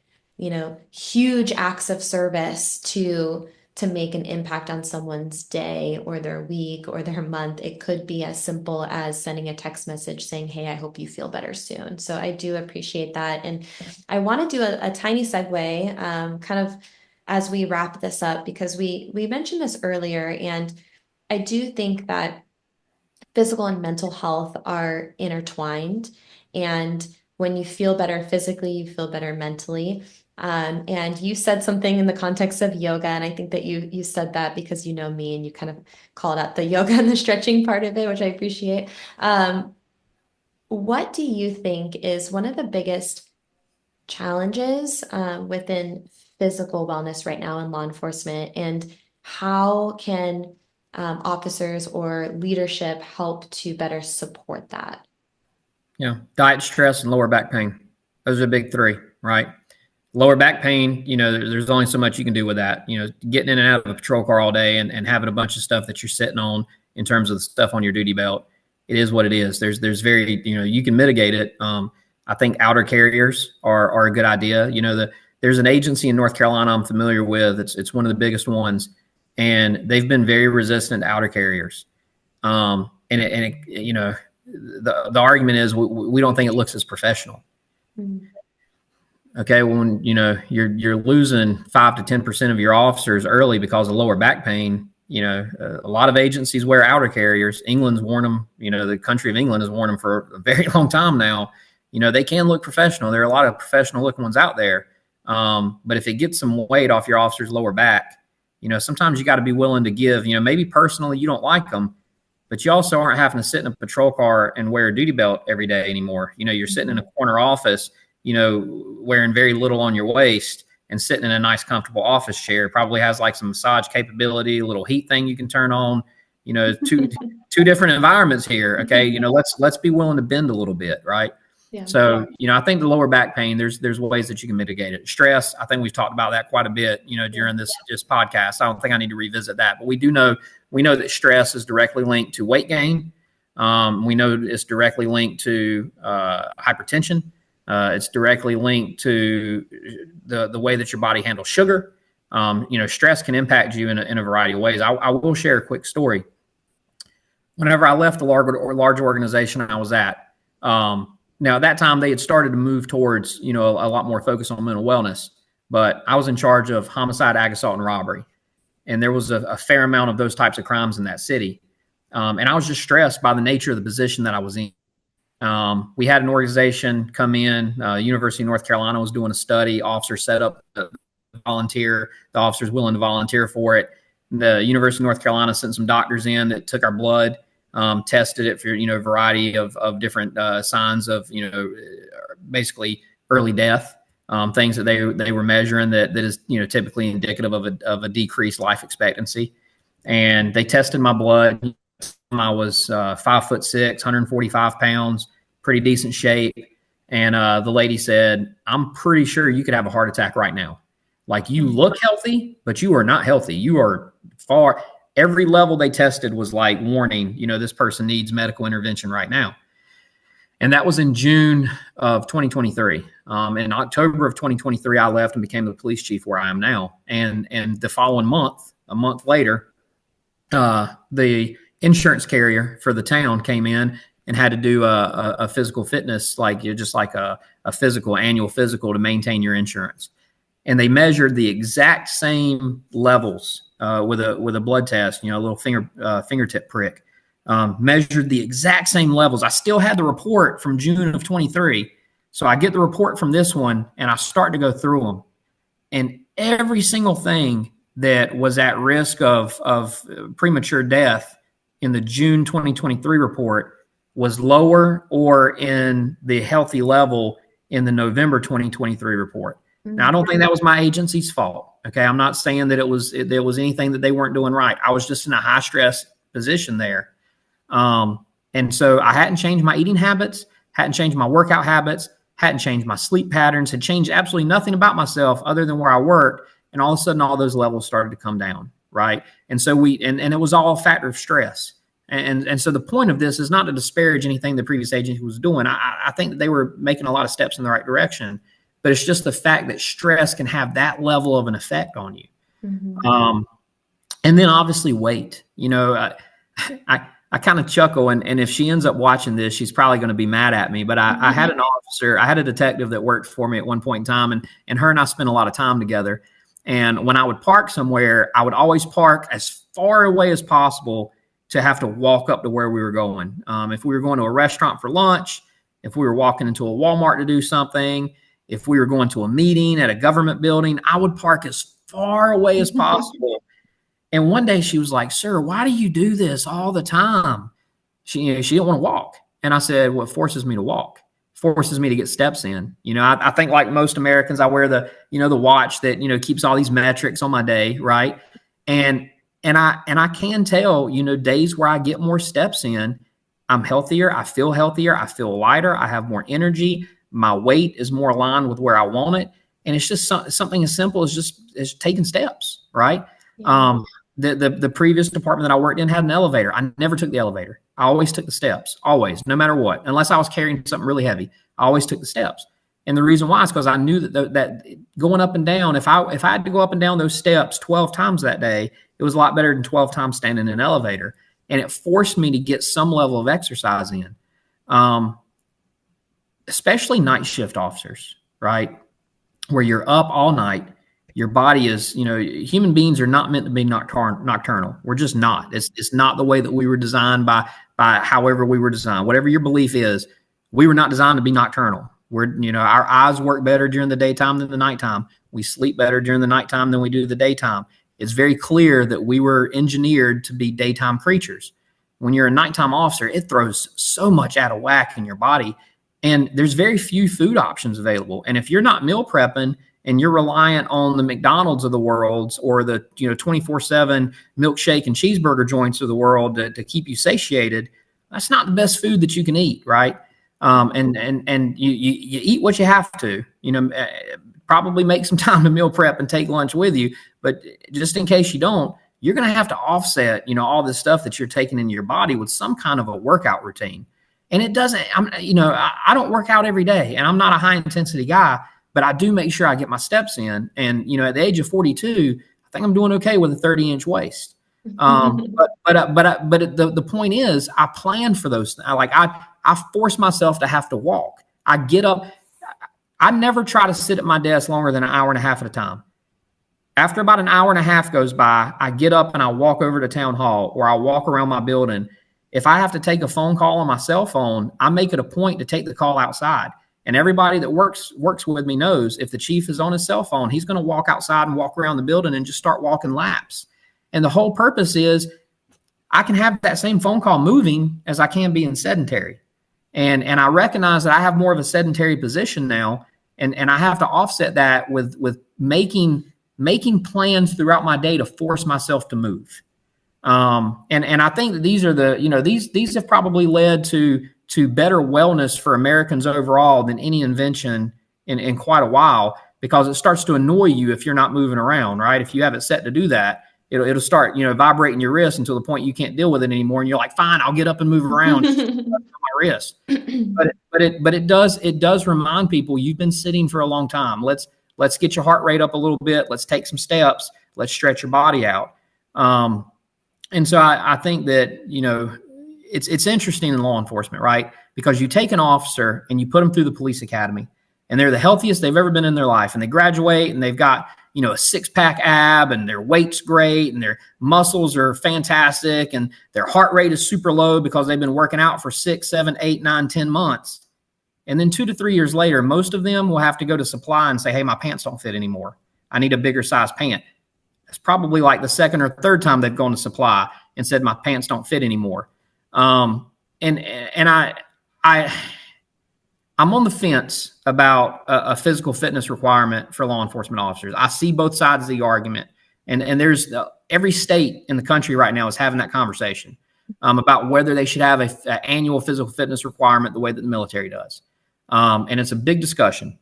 huge acts of service to make an impact on someone's day or their week or their month. It could be as simple as sending a text message saying, "Hey, I hope you feel better soon." So I do appreciate that. And I want to do a tiny segue, kind of as we wrap this up, because we mentioned this earlier, and I do think that physical and mental health are intertwined. And when you feel better physically, you feel better mentally. And you said something in the context of yoga, and I think that you said that because you know me and you kind of called out the yoga and the stretching part of it, which I appreciate. What do you think is one of the biggest challenges within physical wellness right now in law enforcement, and how can officers or leadership help to better support that? Yeah, diet, stress, and lower back pain. Those are the big three, right? Lower back pain, there's only so much you can do with that. Getting in and out of a patrol car all day and having a bunch of stuff that you're sitting on in terms of the stuff on your duty belt, it is what it is. There's very, you can mitigate it. I think outer carriers are a good idea. There's an agency in North Carolina I'm familiar with. It's one of the biggest ones, and they've been very resistant to outer carriers. The argument is we don't think it looks as professional. Mm. Okay, when you're losing 5 to 10% of your officers early because of lower back pain. A lot of agencies wear outer carriers. England's worn them. The country of England has worn them for a very long time now. They can look professional. There are a lot of professional looking ones out there. But if it gets some weight off your officer's lower back, sometimes you got to be willing to give. Maybe personally you don't like them, but you also aren't having to sit in a patrol car and wear a duty belt every day anymore. You're sitting in a corner office, wearing very little on your waist and sitting in a nice, comfortable office chair. Probably has like some massage capability, a little heat thing you can turn on. Two different environments here. Okay, let's be willing to bend a little bit, right? Yeah. So, I think the lower back pain, there's ways that you can mitigate it. Stress, I think we've talked about that quite a bit, during this podcast. I don't think I need to revisit that, but we know that stress is directly linked to weight gain. We know it's directly linked to hypertension. It's directly linked to the way that your body handles sugar. Stress can impact you in a variety of ways. I will share a quick story. Whenever I left the large organization I was at, now at that time they had started to move towards, a lot more focus on mental wellness, but I was in charge of homicide, ag assault, and robbery. And there was a fair amount of those types of crimes in that city. And I was just stressed by the nature of the position that I was in. We had an organization come in, University of North Carolina was doing a study, officers set up to volunteer, the officers willing to volunteer for it. The University of North Carolina sent some doctors in that took our blood, tested it for, a variety of different signs of, basically early death, things that they were measuring that is, typically indicative of a decreased life expectancy. And they tested my blood. I was 5'6", 145 pounds, pretty decent shape. And the lady said, "I'm pretty sure you could have a heart attack right now. Like, you look healthy, but you are not healthy. You are far." Every level they tested was like, warning, this person needs medical intervention right now. And that was in June of 2023. In October of 2023, I left and became the police chief where I am now. And the following month, a month later, the insurance carrier for the town came in and had to do a physical fitness, like just like a physical, annual physical to maintain your insurance. And they measured the exact same levels with a blood test, a little fingertip prick. Measured the exact same levels. I still had the report from June of 23. So I get the report from this one and I start to go through them. And every single thing that was at risk of premature death in the June 2023 report was lower or in the healthy level in the November 2023 report. Now, I don't think that was my agency's fault. Okay. I'm not saying that there was anything that they weren't doing right. I was just in a high stress position there. And so I hadn't changed my eating habits, hadn't changed my workout habits, hadn't changed my sleep patterns, had changed absolutely nothing about myself other than where I worked. And all of a sudden, all those levels started to come down. Right. And so and it was all a factor of stress. And so the point of this is not to disparage anything the previous agency was doing. I think that they were making a lot of steps in the right direction, but it's just the fact that stress can have that level of an effect on you. Mm-hmm. And then obviously weight, I kind of chuckle, and if she ends up watching this, she's probably going to be mad at me. But I had I had a detective that worked for me at one point in time, and her and I spent a lot of time together. And when I would park somewhere, I would always park as far away as possible to have to walk up to where we were going. If we were going to a restaurant for lunch, if we were walking into a Walmart to do something, if we were going to a meeting at a government building, I would park as far away as possible. And one day she was like, "Sir, why do you do this all the time?" She didn't want to walk. And I said, "What forces me to walk? Forces me to get steps in." I think like most Americans, I wear the watch that, keeps all these metrics on my day. Right. And I can tell, days where I get more steps in, I'm healthier. I feel lighter. I have more energy. My weight is more aligned with where I want it. And it's just something as simple as taking steps. Right. Yeah. The previous department that I worked in had an elevator. I never took the elevator. I always took the steps, always, no matter what. Unless I was carrying something really heavy, I always took the steps. And the reason why is because I knew that going up and down, if I had to go up and down those steps 12 times that day, it was a lot better than 12 times standing in an elevator. And it forced me to get some level of exercise in, especially night shift officers, right? Where you're up all night. Your body is, human beings are not meant to be nocturnal. We're just not. It's not the way that we were designed by however we were designed. Whatever your belief is, we were not designed to be nocturnal. Our eyes work better during the daytime than the nighttime. We sleep better during the nighttime than we do the daytime. It's very clear that we were engineered to be daytime creatures. When you're a nighttime officer, it throws so much out of whack in your body. And there's very few food options available. And if you're not meal prepping, and you're reliant on the McDonald's of the world or the 24/7 milkshake and cheeseburger joints of the world to keep you satiated, that's not the best food that you can eat, right? And you eat what you have to. Probably make some time to meal prep and take lunch with you, but just in case you don't, you're going to have to offset all this stuff that you're taking into your body with some kind of a workout routine. And it doesn't. I don't work out every day, and I'm not a high intensity guy. But I do make sure I get my steps in. And, at the age of 42, I think I'm doing okay with a 30-inch waist. But the point is, I plan for those. I force myself to have to walk. I get up. I never try to sit at my desk longer than an hour and a half at a time. After about an hour and a half goes by, I get up and I walk over to town hall, or I walk around my building. If I have to take a phone call on my cell phone, I make it a point to take the call outside. And everybody that works with me knows if the chief is on his cell phone, he's going to walk outside and walk around the building and just start walking laps. And the whole purpose is I can have that same phone call moving as I can being sedentary. And I recognize that I have more of a sedentary position now. And I have to offset that with making plans throughout my day to force myself to move. And I think that these are these have probably led to better wellness for Americans overall than any invention in quite a while, because it starts to annoy you if you're not moving around, right? If you have it set to do that, it'll start, vibrating your wrist until the point you can't deal with it anymore. And you're like, fine, I'll get up and move around. My wrist. But it does remind people you've been sitting for a long time. Let's get your heart rate up a little bit. Let's take some steps. Let's stretch your body out. And so I think that, it's interesting in law enforcement, right? Because you take an officer and you put them through the police academy, and they're the healthiest they've ever been in their life, and they graduate and they've got a six-pack ab, and their weight's great, and their muscles are fantastic, and their heart rate is super low because they've been working out for 6, 7, 8, 9, 10 months. And then 2 to 3 years later, most of them will have to go to supply and say, hey, my pants don't fit anymore. I need a bigger size pant. It's probably like the second or third time they've gone to supply and said, my pants don't fit anymore. And I'm on the fence about a physical fitness requirement for law enforcement officers. I see both sides of the argument, and there's every state in the country right now is having that conversation about whether they should have an annual physical fitness requirement the way that the military does. And it's a big discussion.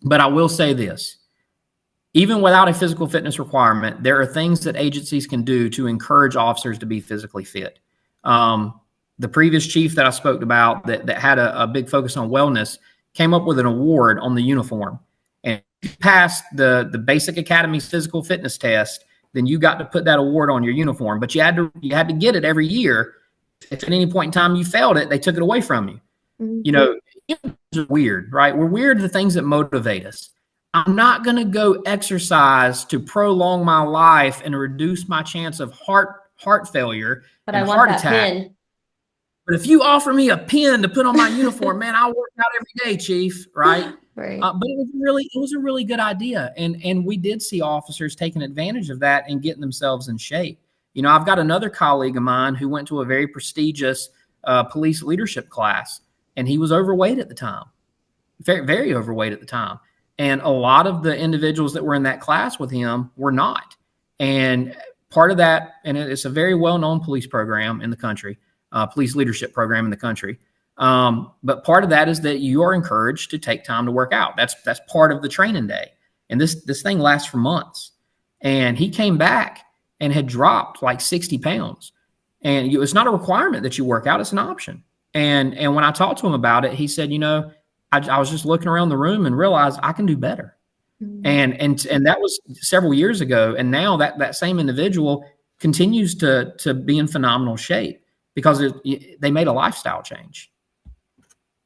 But I will say this. Even without a physical fitness requirement, there are things that agencies can do to encourage officers to be physically fit. The previous chief that I spoke about that had a big focus on wellness came up with an award on the uniform. And if you passed the basic academy's physical fitness test, then you got to put that award on your uniform. But you had to get it every year. If at any point in time you failed it, they took it away from you. Mhm. It's weird, right? We're weird to the things that motivate us. I'm not going to go exercise to prolong my life and reduce my chance of heart failure But I and want heart that attack. pin. But if you offer me a pin to put on my uniform, man, I'll work out every day, Chief. Right? Right. But it was a really good idea, and we did see officers taking advantage of that and getting themselves in shape. I've got another colleague of mine who went to a very prestigious police leadership class, and he was overweight at the time, very, very overweight at the time. And a lot of the individuals that were in that class with him were not. And part of that, and it's a very well-known police program in the country, police leadership program in the country. But part of that is that you are encouraged to take time to work out. That's part of the training day. And this thing lasts for months. And he came back and had dropped like 60 pounds. And it's not a requirement that you work out, it's an option. And when I talked to him about it, he said, I was just looking around the room and realized I can do better. Mhm. And that was several years ago. And now that same individual continues to be in phenomenal shape because they made a lifestyle change.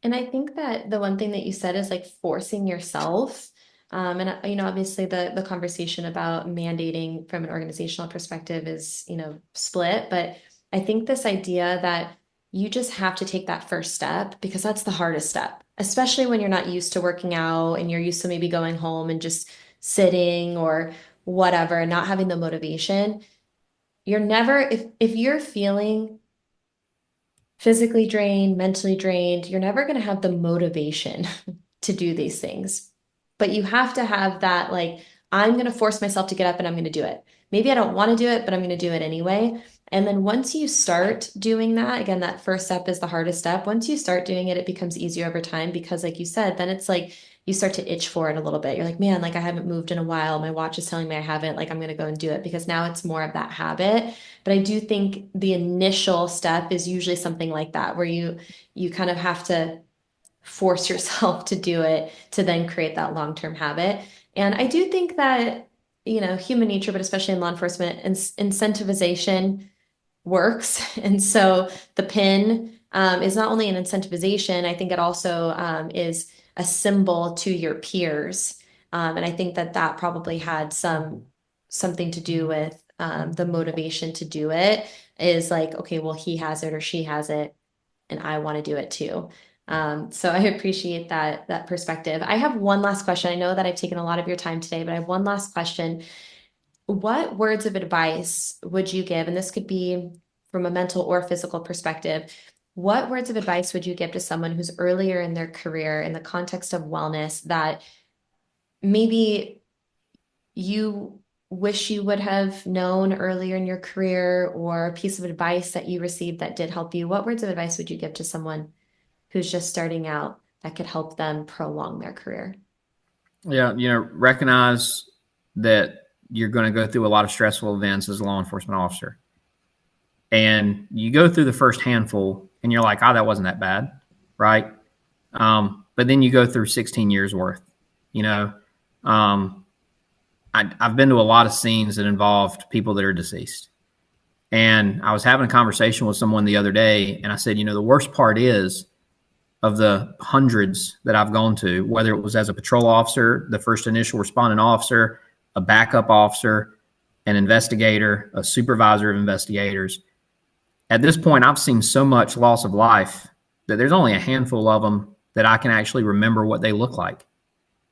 And I think that the one thing that you said is like forcing yourself. And obviously the conversation about mandating from an organizational perspective is, split, but I think this idea that you just have to take that first step because that's the hardest step, especially when you're not used to working out and you're used to maybe going home and just sitting or whatever, and not having the motivation. You're never, if you're feeling physically drained, mentally drained, you're never going to have the motivation to do these things. But you have to have that, like, I'm going to force myself to get up and I'm going to do it. Maybe I don't want to do it, but I'm going to do it anyway. And then once you start doing that, again, that first step is the hardest step. Once you start doing it, it becomes easier over time because, like you said, then it's like you start to itch for it a little bit. You're like, man, like I haven't moved in a while. My watch is telling me I haven't. Like, I'm going to go and do it because now it's more of that habit. But I do think the initial step is usually something like that, where you kind of have to force yourself to do it to then create that long-term habit. And I do think that, human nature, but especially in law enforcement, incentivization works. And so the pin is not only an incentivization, I think it also is a symbol to your peers. And I think that that probably had something to do with the motivation to do it is like, okay, well, he has it or she has it, and I want to do it too. So I appreciate that perspective. I have one last question. I know that I've taken a lot of your time today, but I have one last question. What words of advice would you give? And this could be from a mental or physical perspective. What words of advice would you give to someone who's earlier in their career in the context of wellness that maybe you wish you would have known earlier in your career, or a piece of advice that you received that did help you? What words of advice would you give to someone who's just starting out that could help them prolong their career? Yeah, recognize that you're going to go through a lot of stressful events as a law enforcement officer. And you go through the first handful and you're like, oh, that wasn't that bad, right? But then you go through 16 years worth, you know. Um, I've been to a lot of scenes that involved people that are deceased. And I was having a conversation with someone the other day, and I said, the worst part is of the hundreds that I've gone to, whether it was as a patrol officer, the first initial responding officer, a backup officer, an investigator, a supervisor of investigators. At this point, I've seen so much loss of life that there's only a handful of them that I can actually remember what they look like,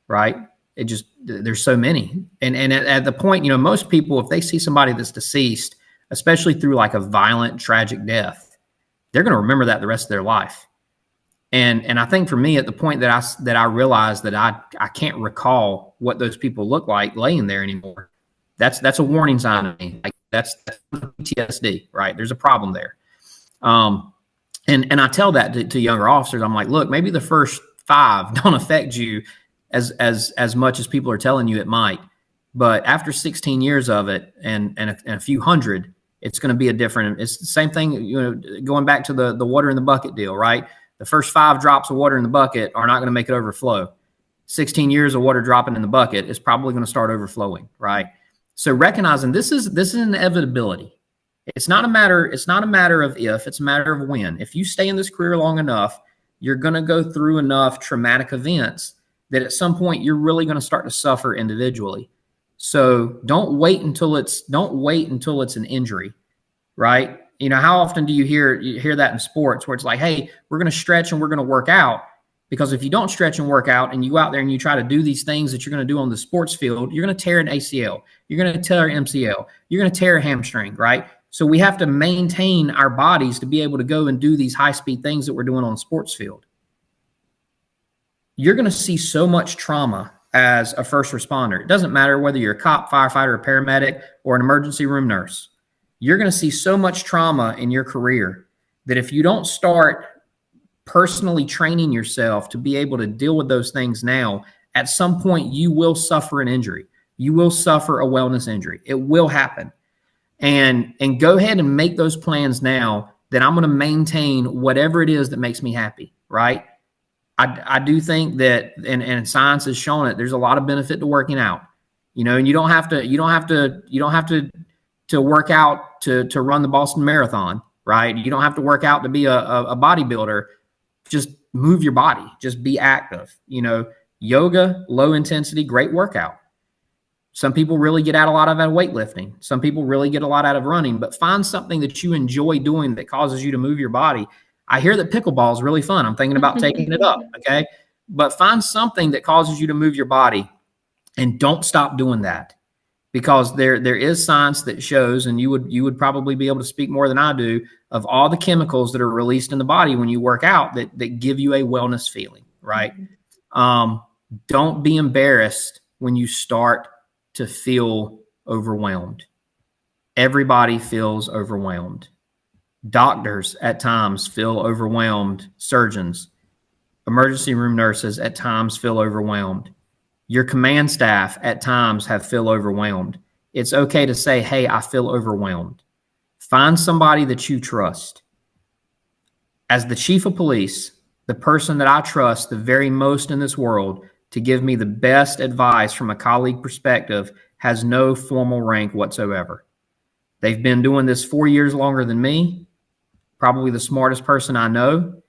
right? There's so many. And at the point, most people, if they see somebody that's deceased, especially through like a violent, tragic death, they're going to remember that the rest of their life. And I think for me, at the point that I realized that I can't recall what those people look like laying there anymore, that's a warning sign to me. Like that's PTSD, right? There's a problem there. And I tell that to younger officers. I'm like, look, maybe the first 5 don't affect you as much as people are telling you it might, but after 16 years of it and a few hundred, it's going to be a different. It's the same thing, going back to the water in the bucket deal, right? The first 5 drops of water in the bucket are not going to make it overflow. 16 years of water dropping in the bucket is probably going to start overflowing, right? So recognizing this is an inevitability. It's not a matter of if, it's a matter of when. If you stay in this career long enough, you're going to go through enough traumatic events that at some point you're really going to start to suffer individually. So don't wait until it's an injury, right? How often do you hear that in sports where it's like, hey, we're going to stretch and we're going to work out? Because if you don't stretch and work out and you go out there and you try to do these things that you're going to do on the sports field, you're going to tear an ACL, you're going to tear an MCL, you're going to tear a hamstring, right? So we have to maintain our bodies to be able to go and do these high-speed things that we're doing on the sports field. You're going to see so much trauma as a first responder. It doesn't matter whether you're a cop, firefighter, a paramedic, or an emergency room nurse. You're going to see so much trauma in your career that if you don't start personally training yourself to be able to deal with those things now, at some point you will suffer an injury. You will suffer a wellness injury. It will happen. And go ahead and make those plans now that I'm going to maintain whatever it is that makes me happy, right? I do think that, and science has shown it, there's a lot of benefit to working out, and you don't have to work out to run the Boston Marathon, right? You don't have to work out to be a bodybuilder. Just move your body, just be active. Yoga, low intensity, great workout. Some people really get out a lot of weightlifting. Some people really get a lot out of running, but find something that you enjoy doing that causes you to move your body. I hear that pickleball is really fun. I'm thinking about taking it up. Okay. But find something that causes you to move your body and don't stop doing that, because there is science that shows, and you would probably be able to speak more than I do, of all the chemicals that are released in the body when you work out that give you a wellness feeling, right? Don't be embarrassed when you start to feel overwhelmed. Everybody feels overwhelmed. Doctors at times feel overwhelmed. Surgeons, emergency room nurses at times feel overwhelmed. Your command staff at times feel overwhelmed. It's okay to say, hey, I feel overwhelmed. Find somebody that you trust. As the chief of police, the person that I trust the very most in this world to give me the best advice from a colleague perspective has no formal rank whatsoever. They've been doing this 4 years longer than me, probably the smartest person I know.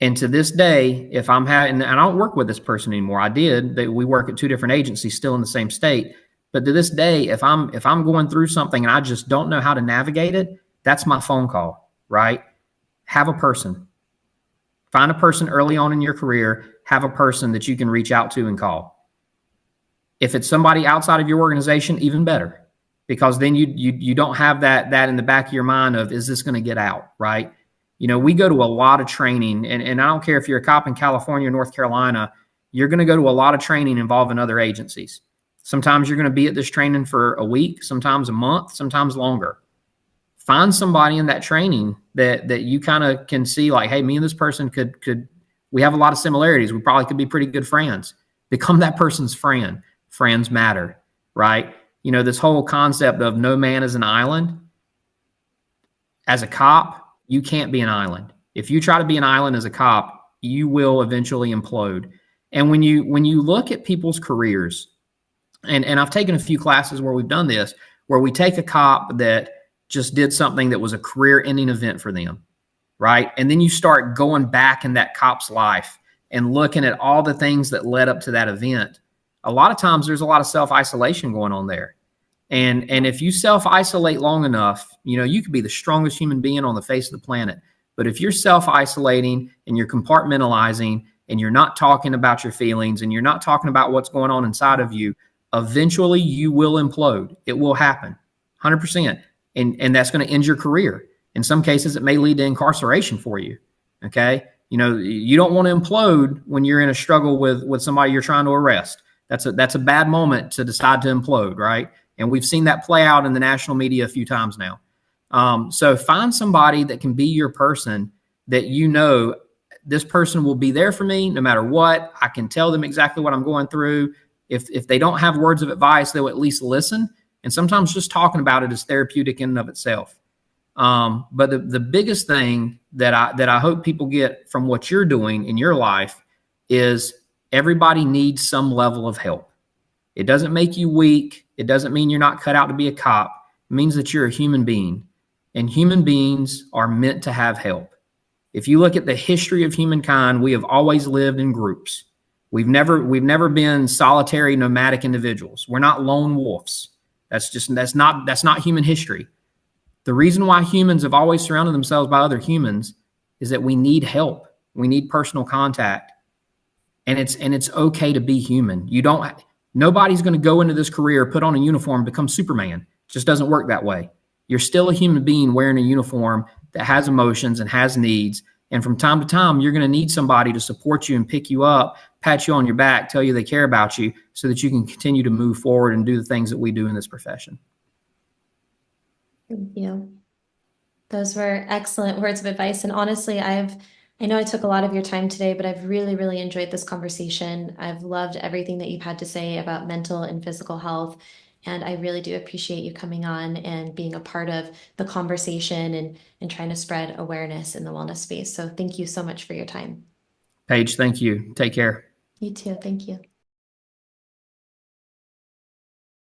And to this day, if I'm having, and I don't work with this person anymore. I did. We work at 2 different agencies still in the same state. But to this day, if I'm going through something and I just don't know how to navigate it, that's my phone call, right? Have a person. Find a person early on in your career. Have a person that you can reach out to and call. If it's somebody outside of your organization, even better, because then you don't have that in the back of your mind of, is this going to get out, right? We go to a lot of training, and I don't care if you're a cop in California or North Carolina, you're going to go to a lot of training involving other agencies. Sometimes you're going to be at this training for a week, sometimes a month, sometimes longer. Find somebody in that training that you kind of can see like, hey, me and this person we have a lot of similarities. We probably could be pretty good friends. Become that person's friend. Friends matter, right? This whole concept of no man is an island. As a cop, You can't be an island. If you try to be an island as a cop, you will eventually implode. And when you look at people's careers, and I've taken a few classes where we've done this, where we take a cop that just did something that was a career-ending event for them, right? And then you start going back in that cop's life and looking at all the things that led up to that event. A lot of times there's a lot of self-isolation going on there. And if you self-isolate long enough, you could be the strongest human being on the face of the planet. But if you're self-isolating and you're compartmentalizing and you're not talking about your feelings and you're not talking about what's going on inside of you, eventually you will implode. It will happen 100%. And that's going to end your career. In some cases, it may lead to incarceration for you. Okay. You don't want to implode when you're in a struggle with somebody you're trying to arrest. That's a bad moment to decide to implode, right? And we've seen that play out in the national media a few times now. So find somebody that can be your person, that this person will be there for me no matter what. I can tell them exactly what I'm going through. If they don't have words of advice, they'll at least listen. And sometimes just talking about it is therapeutic in and of itself. But the biggest thing that I hope people get from what you're doing in your life is everybody needs some level of help. It doesn't make you weak. It doesn't mean you're not cut out to be a cop. It means that you're a human being. And human beings are meant to have help. If you look at the history of humankind, we have always lived in groups. We've never been solitary nomadic individuals. We're not lone wolves. That's not human history. The reason why humans have always surrounded themselves by other humans is that we need help. We need personal contact. And it's okay to be human. Nobody's going to go into this career, put on a uniform, become Superman. It just doesn't work that way. You're still a human being wearing a uniform that has emotions and has needs. And from time to time, you're going to need somebody to support you and pick you up, pat you on your back, tell you they care about you so that you can continue to move forward and do the things that we do in this profession. Thank you. Those were excellent words of advice. And honestly, I know I took a lot of your time today, but I've really, really enjoyed this conversation. I've loved everything that you've had to say about mental and physical health. And I really do appreciate you coming on and being a part of the conversation and trying to spread awareness in the wellness space. So thank you so much for your time. Paige, thank you. Take care. You too. Thank you.